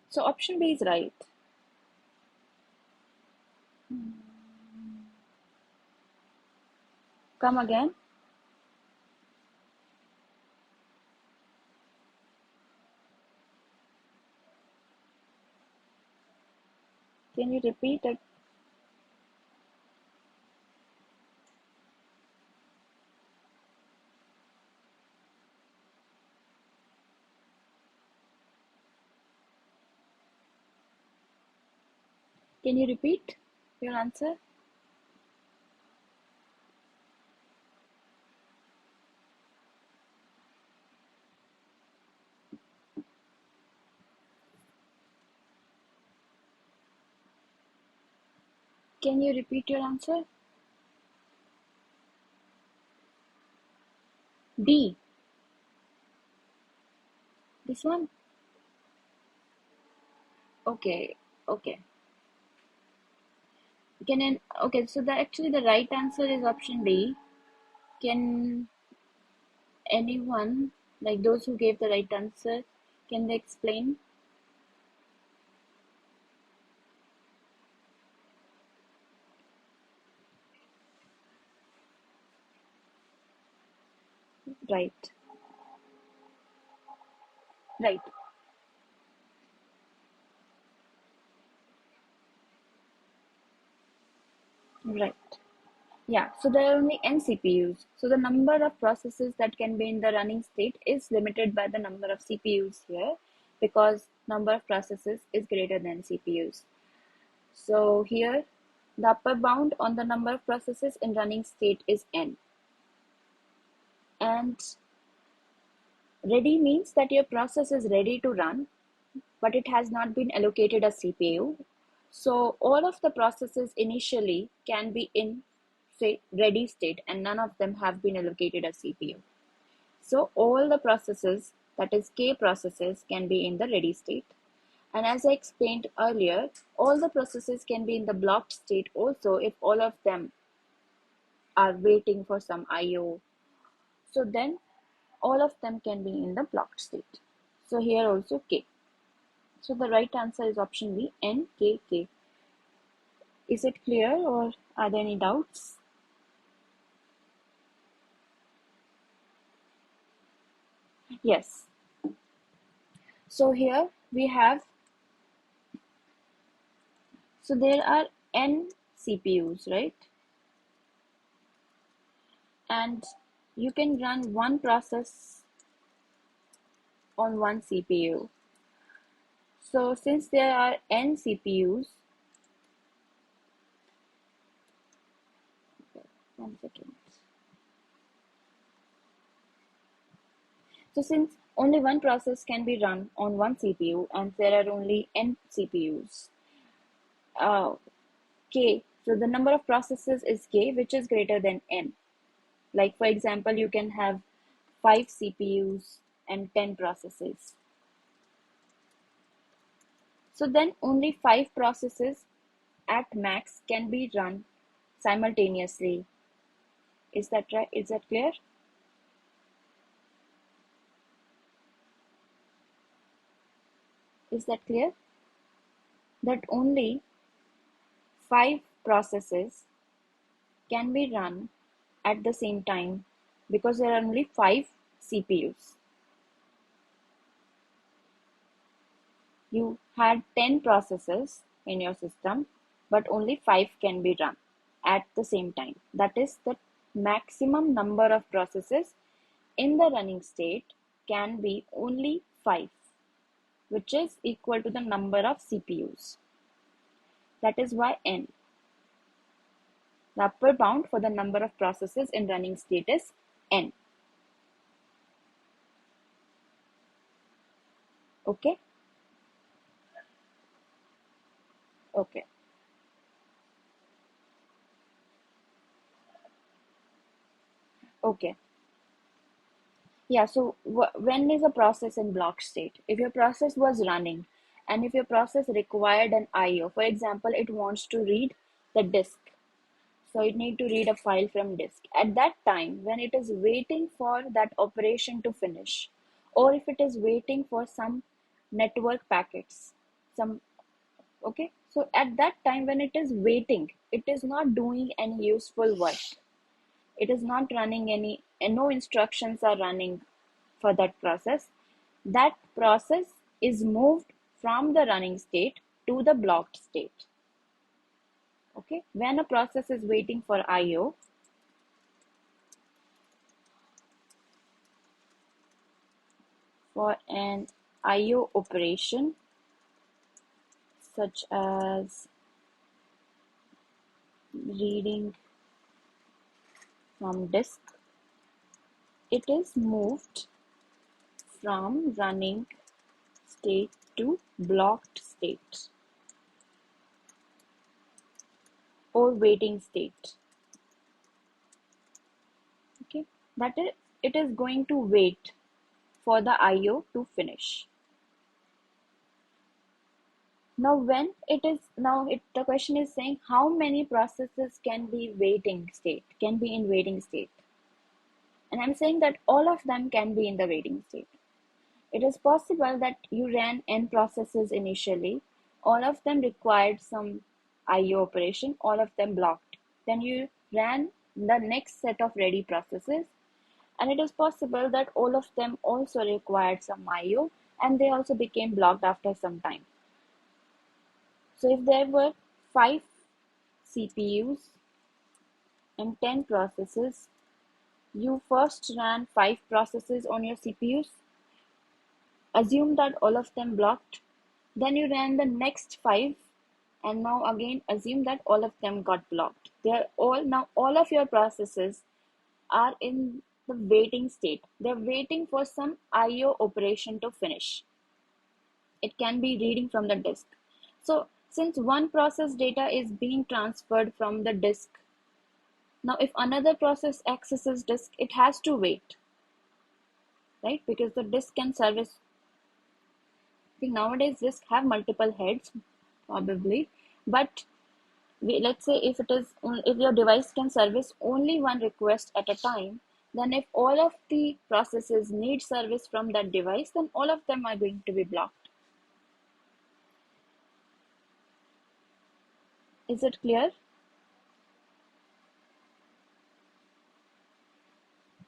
So option B is right. Come again. Can you repeat it? Can you repeat your answer? Can you repeat your answer? D. This one? Okay. Okay. Okay, so actually the right answer is option D. Can anyone, like those who gave the right answer, can they explain? Right. Right. Right. Yeah, so there are only n CPUs. So the number of processes that can be in the running state is limited by the number of CPUs here, because number of processes is greater than CPUs. So here the upper bound on the number of processes in running state is n. And ready means that your process is ready to run, but it has not been allocated a CPU. So all of the processes initially can be in, say, ready state, and none of them have been allocated a CPU. So all the processes, that is K processes, can be in the ready state. And as I explained earlier, all the processes can be in the blocked state also if all of them are waiting for some IO. So then all of them can be in the blocked state. So here also K. So the right answer is option B, N, K, K. Is it clear or are there any doubts? Yes. So here we have, so there are N CPUs, right? And you can run one process on one CPU. So since there are N CPUs, one second. So since only one process can be run on one CPU and there are only N CPUs, K, so the number of processes is K, which is greater than N. Like for example, you can have 5 CPUs and 10 processes. So then only 5 processes at max can be run simultaneously. Is that right? Is that clear? Is that clear? That only 5 processes can be run at the same time because there are only 5 CPUs. You had 10 processes in your system, but only 5 can be run at the same time. That is, the maximum number of processes in the running state can be only 5, which is equal to the number of CPUs. That is why N. The upper bound for the number of processes in running state is N. Okay? Okay. Okay. Yeah, so when is a process in block state? If your process was running and if your process required an IO, for example, it wants to read the disk. So it need to read a file from disk. At that time, when it is waiting for that operation to finish, or if it is waiting for some network packets, some, okay, so at that time when it is waiting, it is not doing any useful work. It is not running any, and no instructions are running for that process. That process is moved from the running state to the blocked state. Okay, when a process is waiting for IO, for an IO operation such as reading from disk, it is moved from running state to blocked state or waiting state. Okay, that is, it is going to wait for the IO to finish. Now when it is, the question is saying how many processes can be waiting state, can be in waiting state. And I'm saying that all of them can be in the waiting state. It is possible that you ran n processes initially, all of them required some IO operation, all of them blocked. Then you ran the next set of ready processes, and it is possible that all of them also required some IO and they also became blocked after some time. So if there were 5 CPUs and 10 processes, you first ran 5 processes on your CPUs, assume that all of them blocked, then you ran the next 5, and now again assume that all of them got blocked. They're all, now all of your processes are in the waiting state. They're waiting for some IO operation to finish. It can be reading from the disk. So since one process data is being transferred from the disk, now if another process accesses disk, it has to wait, right? Because the disk can service, I think nowadays disk have multiple heads probably, but let's say if it is, if your device can service only one request at a time, Then if all of the processes need service from that device, then all of them are going to be blocked. Is it clear?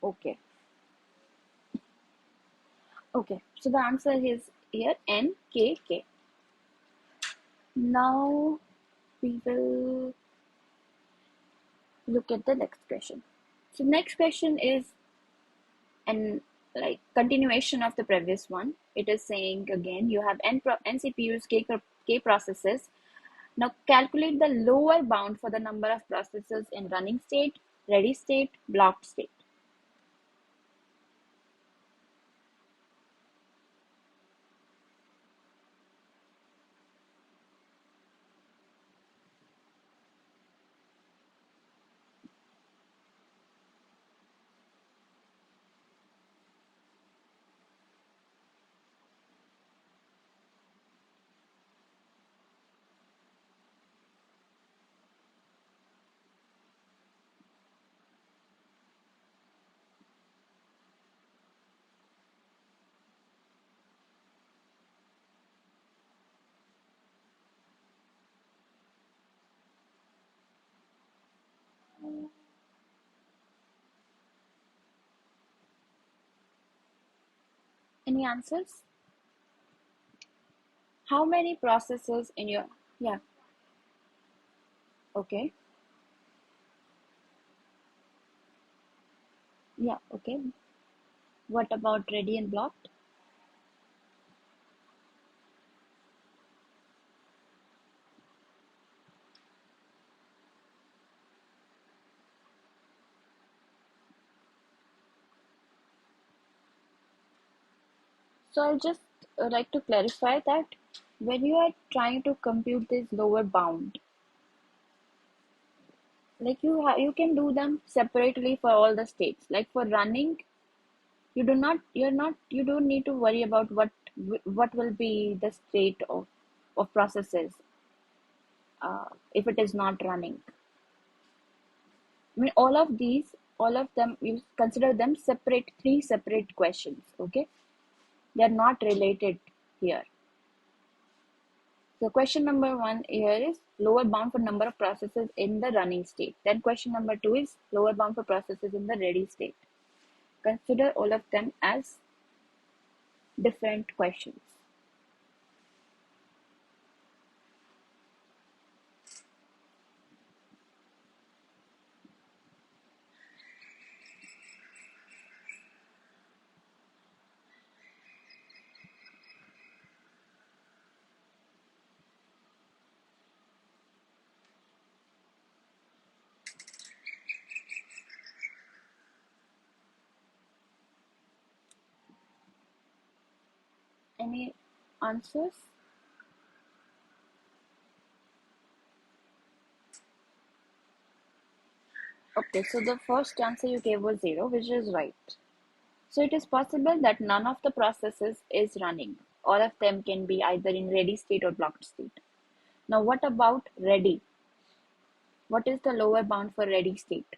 Okay. Okay. So the answer is here NKK. Now we will look at the next question. So next question is an like continuation of the previous one. It is saying again you have n CPUs, k processes. Now calculate the lower bound for the number of processes in running state, ready state, blocked state. Any answers? How many processes in your, yeah, okay, yeah, okay. What about ready and blocked? So I'll just like to clarify that when you are trying to compute this lower bound, like you can do them separately for all the states. Like for running, you don't need to worry about what will be the state of processes if it is not running. I mean, all of them, you consider them separate, three separate questions. Okay, they are not related here. So question number one here is lower bound for number of processes in the running state. Then question number two is lower bound for processes in the ready state. Consider all of them as different questions. Any answers? Okay, so the first answer you gave was 0, which is right. So it is possible that none of the processes is running. All of them can be either in ready state or blocked state. Now what about ready? What is the lower bound for ready state?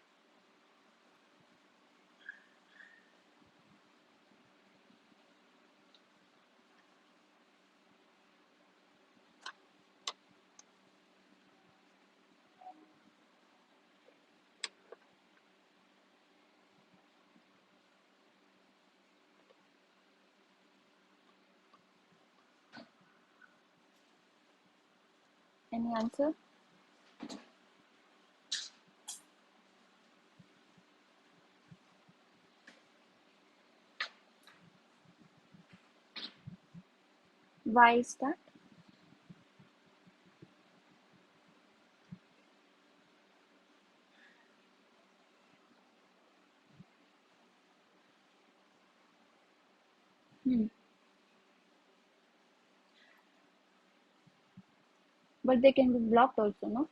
Any answer? Why is that? Hmm. But they can be blocked also, no?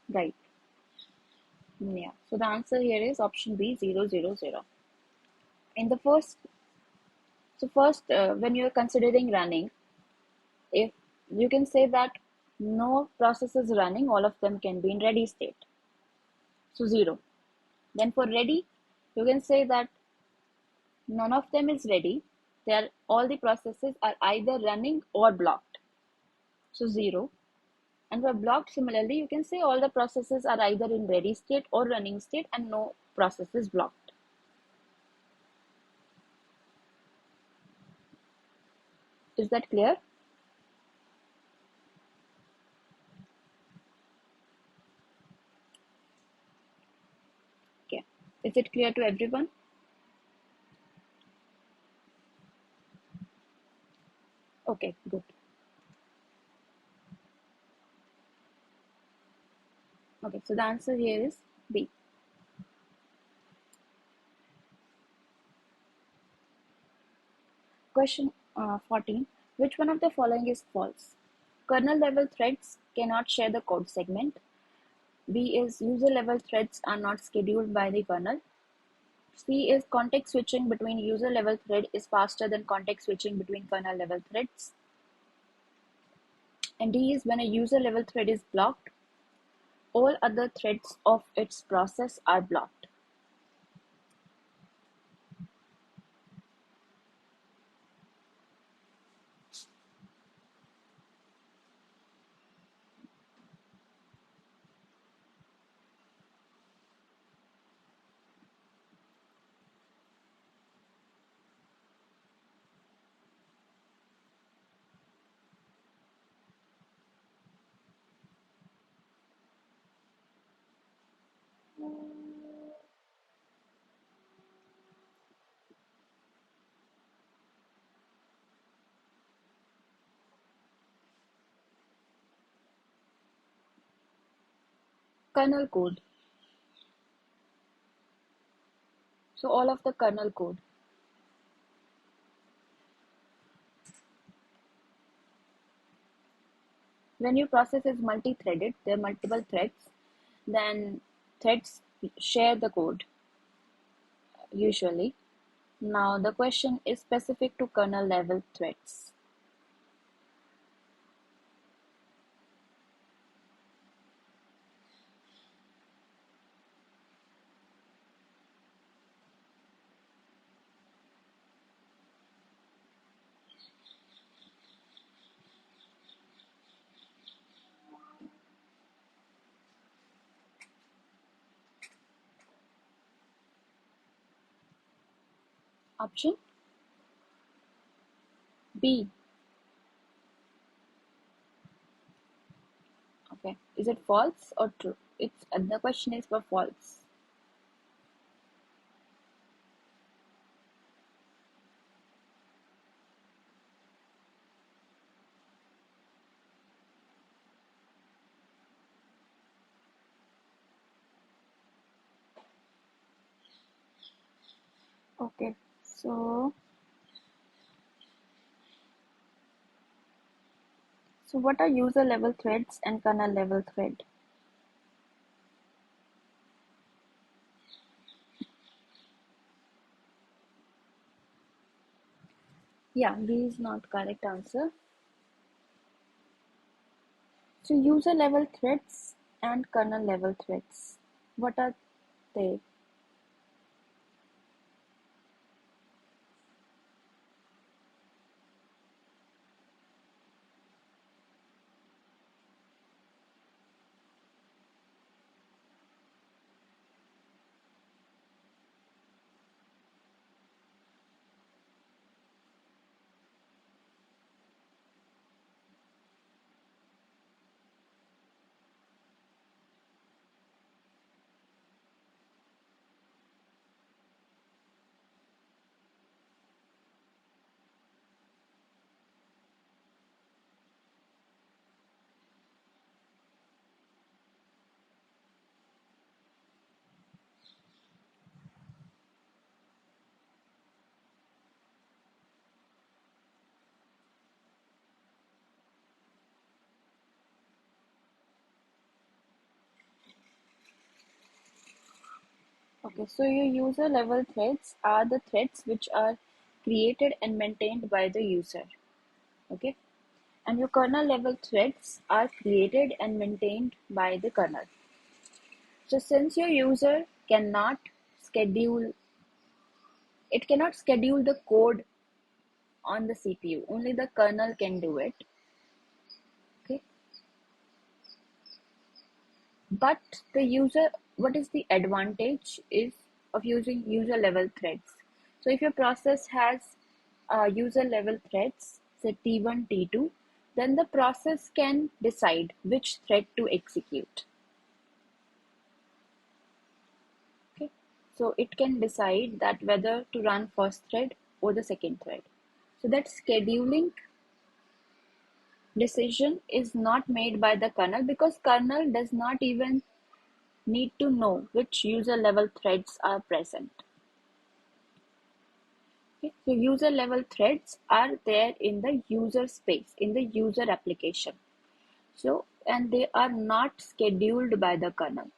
Right. Yeah. So the answer here is option B, 000. In the first, so first, when you're considering running, if you can say that No process is running, all of them can be in ready state. So 0. Then for ready, you can say that none of them is ready. All the processes are either running or blocked. So 0. And for blocked, similarly, you can say all the processes are either in ready state or running state and no process is blocked. Is that clear? Okay. Is it clear to everyone? Okay, good. Okay, so the answer here is B. Question 14. Which one of the following is false? Kernel level threads cannot share the code segment. B is user level threads are not scheduled by the kernel. C is context switching between user level thread is faster than context switching between kernel level threads. And D is when a user level thread is blocked, all other threads of its process are blocked. Kernel code. So all of the kernel code. When your process is multi-threaded, there are multiple threads, then threads share the code usually. Now the question is specific to kernel level threads. Option B. Okay, is it false or true? It's the question is for false. Okay, so what are user level threads and kernel level thread? Yeah, B is not correct answer. So user level threads and kernel level threads. What are they? Okay, so your user level threads are the threads which are created and maintained by the user. Okay, and your kernel level threads are created and maintained by the kernel. So since your user cannot schedule, it cannot schedule the code on the CPU, only the kernel can do it. Okay, but the user, what is the advantage is of using user level threads? So if your process has user level threads, say T1, T2, then the process can decide which thread to execute. Okay, so it can decide that whether to run first thread or the second thread. So that scheduling decision is not made by the kernel, because kernel does not even need to know which user level threads are present. Okay, so user level threads are there in the user space, in the user application. So, and they are not scheduled by the kernel.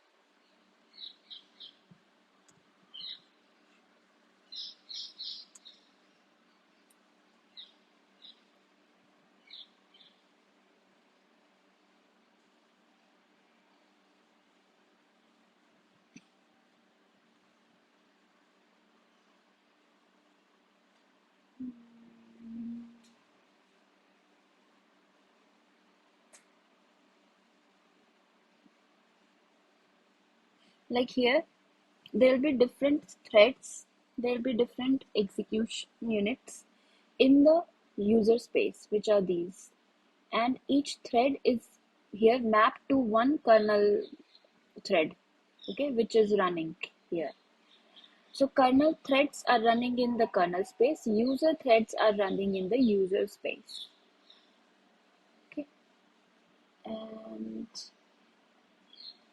Like here, there'll be different threads, there'll be different execution units in the user space, which are these. And each thread is here mapped to one kernel thread, okay, which is running here. So kernel threads are running in the kernel space, user threads are running in the user space. Okay, and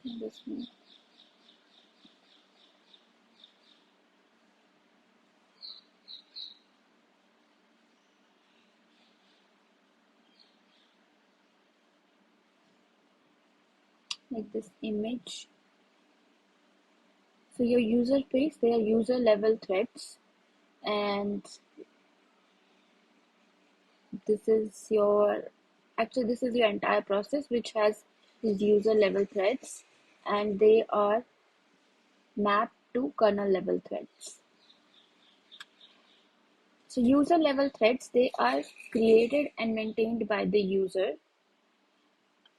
this one. Like this image. So your user space, they are user level threads, and this is your, actually this is your entire process which has these user level threads, and they are mapped to kernel level threads. So user level threads, they are created and maintained by the user,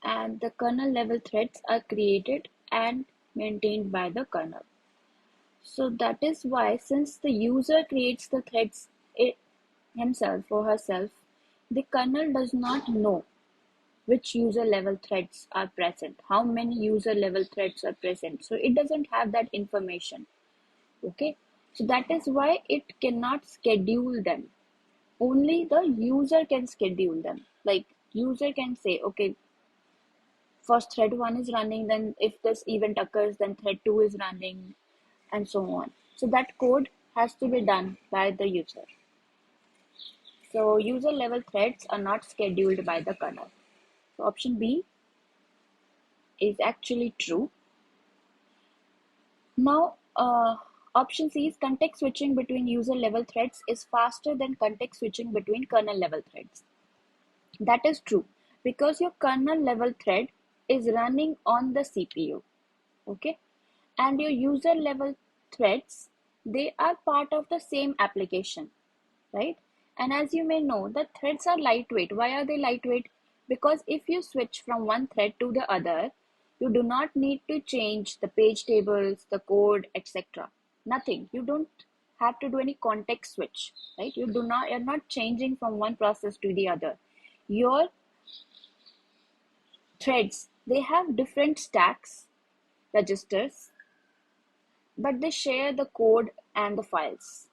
and the kernel level threads are created and maintained by the kernel. So that is why, since the user creates the threads himself or herself, the kernel does not know which user level threads are present, how many user level threads are present. So it doesn't have that information. Okay, so that is why it cannot schedule them. Only the user can schedule them. Like user can say, okay, first thread 1 is running, then if this event occurs, then thread 2 is running, and so on. So that code has to be done by the user. So user level threads are not scheduled by the kernel. So option B is actually true. Now, option C is context switching between user level threads is faster than context switching between kernel level threads. That is true, because your kernel level thread is running on the CPU, okay? And your user level threads, they are part of the same application, right? And as you may know, the threads are lightweight. Why are they lightweight? Because if you switch from one thread to the other, you do not need to change the page tables, the code, etc. Nothing. You don't have to do any context switch, right? You're not changing from one process to the other. Your threads, they have different stacks, registers, but they share the code and the files,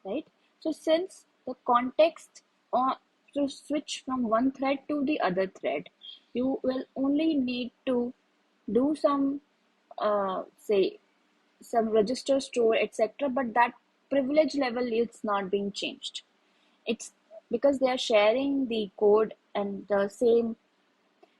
right? So since the context to switch from one thread to the other thread, you will only need to do some, say, some register store, etc. But that privilege level is not being changed. It's because they are sharing the code and the same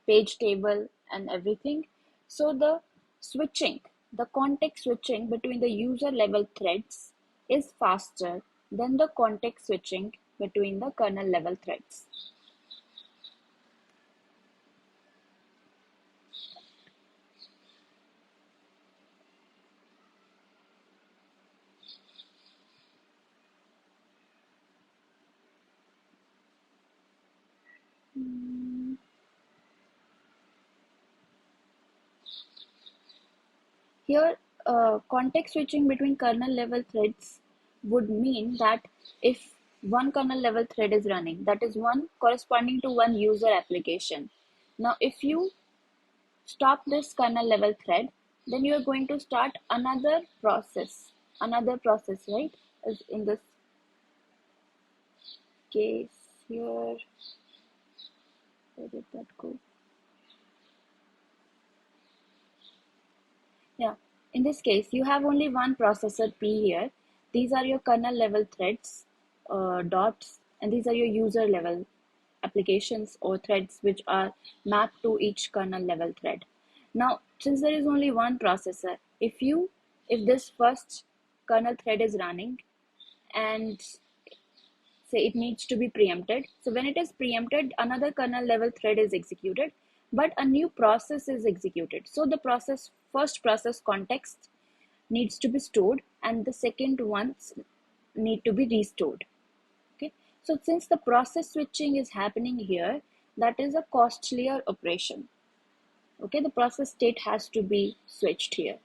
page table and everything. So the switching, the context switching between the user level threads is faster than the context switching between the kernel level threads. Here, context switching between kernel level threads would mean that if one kernel level thread is running, that is one corresponding to one user application. Now, if you stop this kernel level thread, then you are going to start another process, right? As in this case here, where did that go? Yeah, in this case, you have only one processor P here. These are your kernel level threads, dots, and these are your user level applications or threads which are mapped to each kernel level thread. Now, since there is only one processor, if this first kernel thread is running and say it needs to be preempted, so when it is preempted, another kernel level thread is executed, but a new process is executed. So the first process context needs to be stored and the second ones need to be restored. Okay, so since the process switching is happening here, that is a costlier operation. Okay, the process state has to be switched here.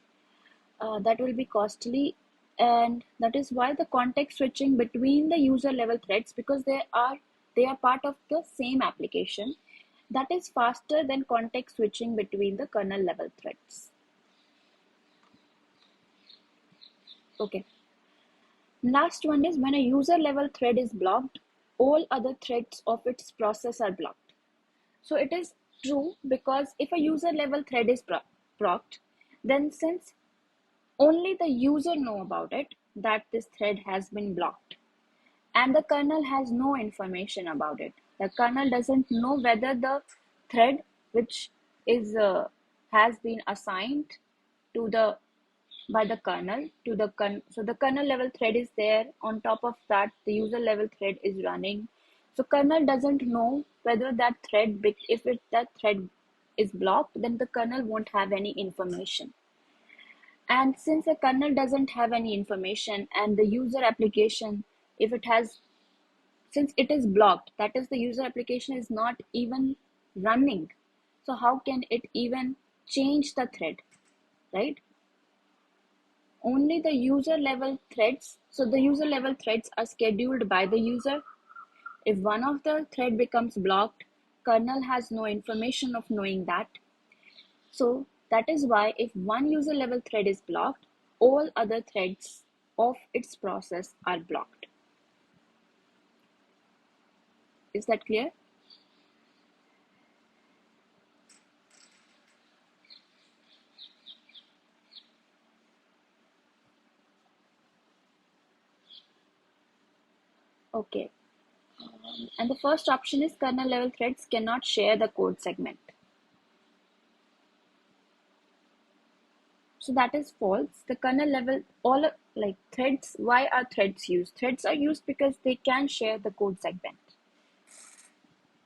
That will be costly, and that is why the context switching between the user level threads, because they are part of the same application, that is faster than context switching between the kernel level threads. Okay, last one is when a user level thread is blocked, all other threads of its process are blocked. So it is true, because if a user level thread is blocked, then since only the user know about it, that this thread has been blocked, and the kernel has no information about it. The kernel doesn't know whether the thread which is has been assigned to the by the kernel to the so the kernel level thread is there. On top of that, the user level thread is running. So kernel doesn't know whether that thread, if that thread is blocked, then the kernel won't have any information. And since the kernel doesn't have any information, and the user application, if it has, since it is blocked, that is, the user application is not even running. So how can it even change the thread, right? Only the user level threads. So the user level threads are scheduled by the user. If one of the thread becomes blocked, kernel has no information of knowing that. So that is why if one user level thread is blocked, all other threads of its process are blocked. Is that clear? Okay. And the first option is kernel level threads cannot share the code segment. So that is false. The kernel level, all like threads, why are threads used? Threads are used because they can share the code segment.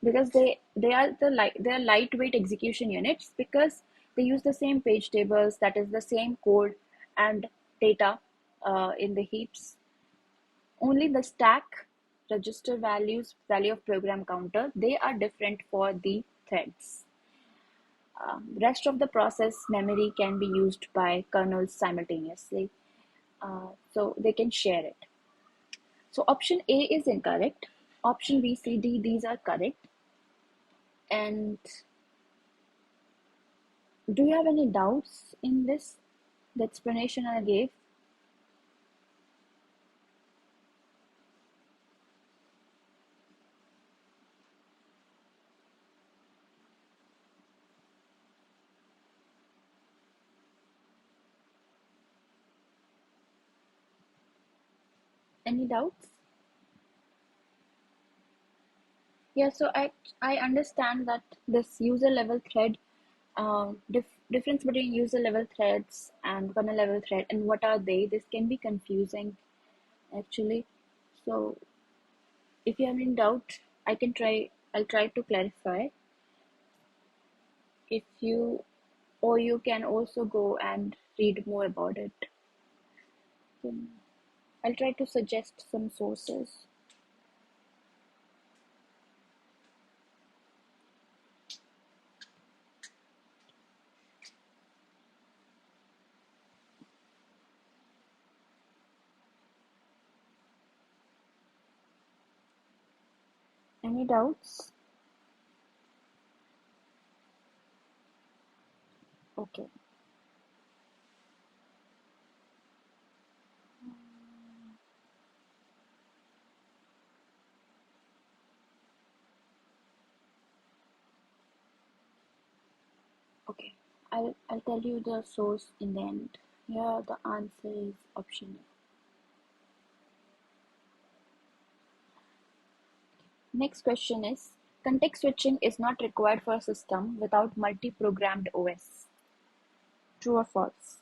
Because they are lightweight execution units, because they use the same page tables, that is the same code and data in the heaps. Only the stack register values, value of program counter, they are different for the threads. Rest of the process memory can be used by kernels simultaneously, so they can share it. So option A is incorrect. Option B, C, D, these are correct. And do you have any doubts in this, the explanation I gave? Any doubts? Yeah, so I understand that this user level thread, difference between user level threads and kernel level thread, and what are they? This can be confusing actually. So if you have any doubt, I'll try to clarify. If you, or you can also go and read more about it. I'll try to suggest some sources. Any doubts? Okay. Okay. I'll tell you the source in the end. Here the answer is option A. Next question is, context switching is not required for a system without multi-programmed OS. True or false?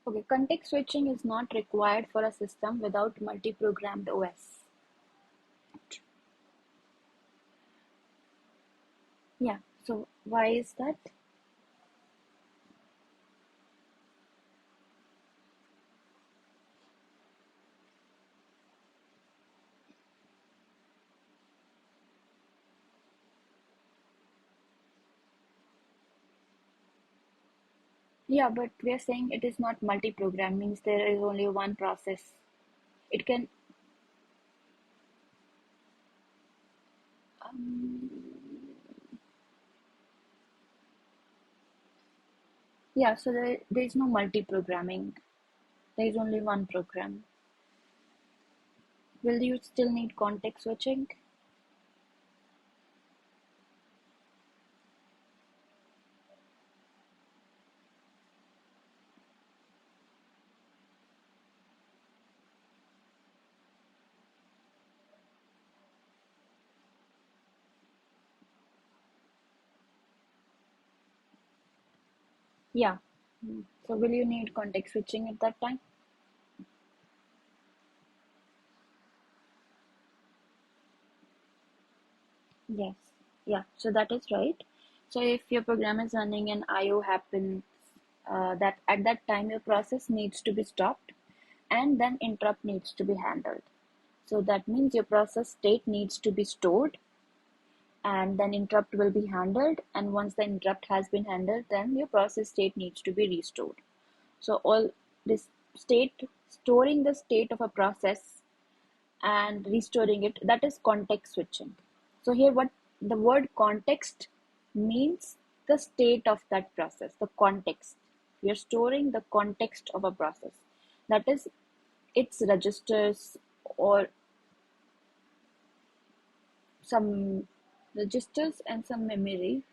Okay, context switching is not required for a system without multi-programmed OS. Yeah, so why is that? Yeah, but we are saying it is not multi-program, means there is only one process. It can, um, yeah, so there is no multi-programming. There is only one program. Will you still need context switching? Yeah. So will you need context switching at that time? Yes. Yeah. So that is right. So if your program is running and IO happens, that at that time your process needs to be stopped, and then interrupt needs to be handled. So that means your process state needs to be stored, and then interrupt will be handled, and once the interrupt has been handled, then your process state needs to be restored. So all this state, storing the state of a process and restoring it, that is context switching. So here what the word context means, the state of that process, the context. We are storing the context of a process, that is its registers, or some registers and some memory.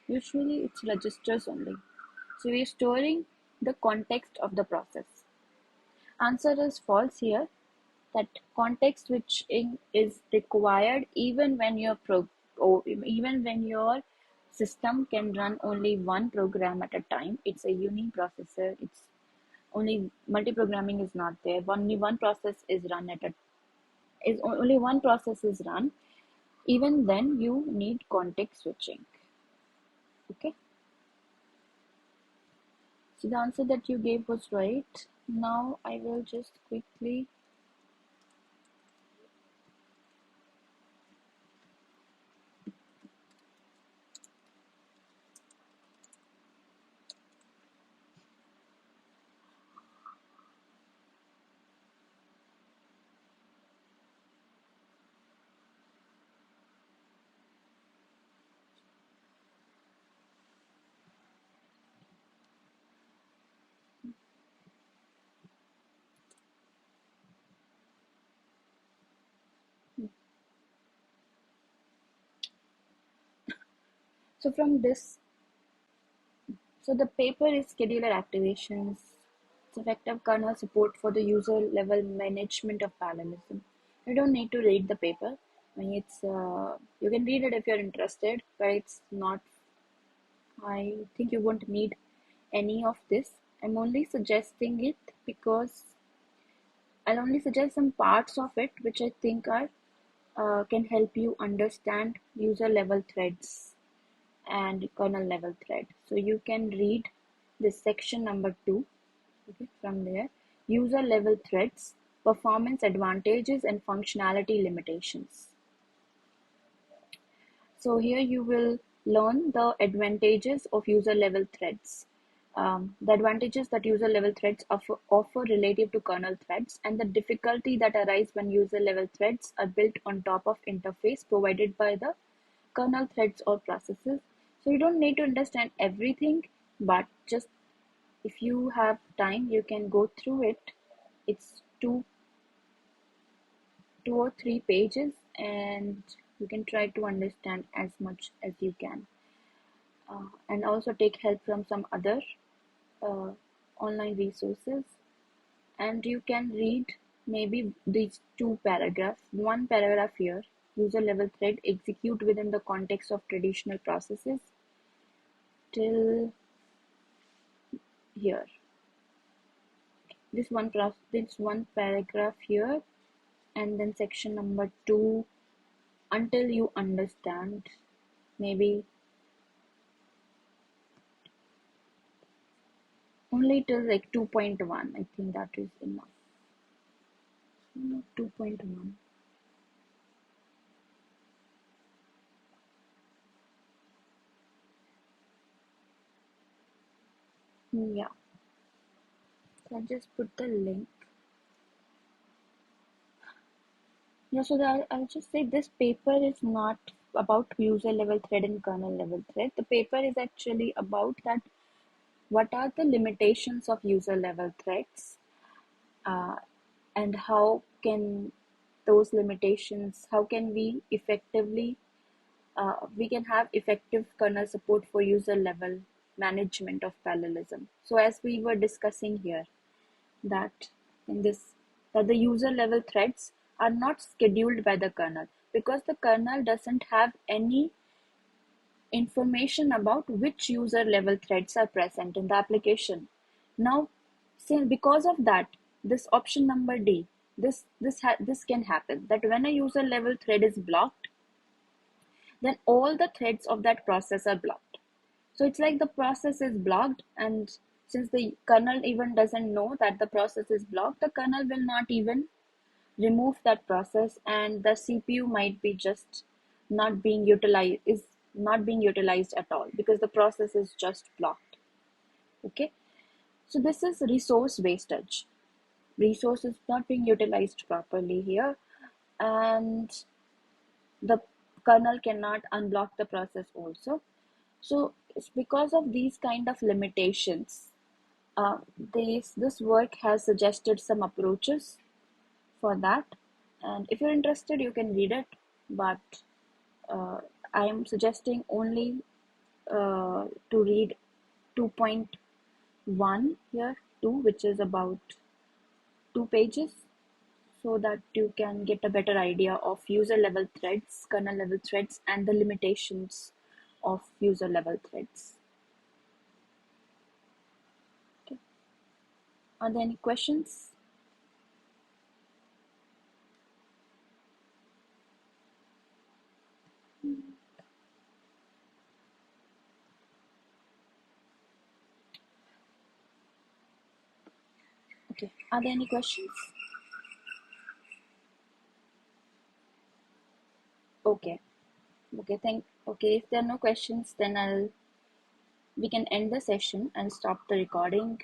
Usually it's registers only. So we're storing the context of the process. Answer is false here, that context switching is required even when even when your system can run only one program at a time. It's a uniprocessor. It's only multi-programming is not there. Only one process is run at a is only one process is run. Even then, you need context switching. Okay. So the answer that you gave was right. Now I will just quickly. So from this, so the paper is scheduler activations. It's effective kernel support for the user level management of parallelism. You don't need to read the paper. I mean, it's you can read it if you're interested, but it's not. I think you won't need any of this. I'm only suggesting it because I'll only suggest some parts of it which I think are can help you understand user level threads and kernel level thread. So you can read this section number 2, okay, from there. User level threads, performance advantages and functionality limitations. So here you will learn the advantages of user level threads. The advantages that user level threads offer relative to kernel threads, and the difficulty that arise when user level threads are built on top of interface provided by the kernel threads or processes. So you don't need to understand everything, but just if you have time, you can go through it. It's two or three pages, and you can try to understand as much as you can, and also take help from some other uh, online resources. And you can read maybe these two paragraphs. One paragraph here: user level thread execute within the context of traditional processes, till here. This one paragraph here, and then section number 2, until you understand, maybe only till like 2.1. I think that is enough. No, 2.1. Yeah, so I just put the link. Yeah, so I'll just say this paper is not about user level thread and kernel level thread. The paper is actually about that what are the limitations of user level threads, uh, and how can those limitations, how can we effectively, we can have effective kernel support for user level management of parallelism. So as we were discussing here, that in this, that the user level threads are not scheduled by the kernel, because the kernel doesn't have any information about which user level threads are present in the application. Now, since because of that, this option number D, this can happen, that when a user level thread is blocked, then all the threads of that process are blocked. So it's like the process is blocked, and since the kernel even doesn't know that the process is blocked, the kernel will not even remove that process, and the CPU might be just not being utilized at all, because the process is just blocked. Okay, so this is resource wastage. Resource is not being utilized properly here, and the kernel cannot unblock the process also. So it's because of these kind of limitations, this work has suggested some approaches for that, and if you're interested you can read it, but uh, I am suggesting only to read 2.1 here, 2, which is about 2 pages, so that you can get a better idea of user level threads, kernel level threads, and the limitations of user level threads. Okay. Are there any questions? Okay, are there any questions? Okay, okay, if there are no questions, then we can end the session and stop the recording.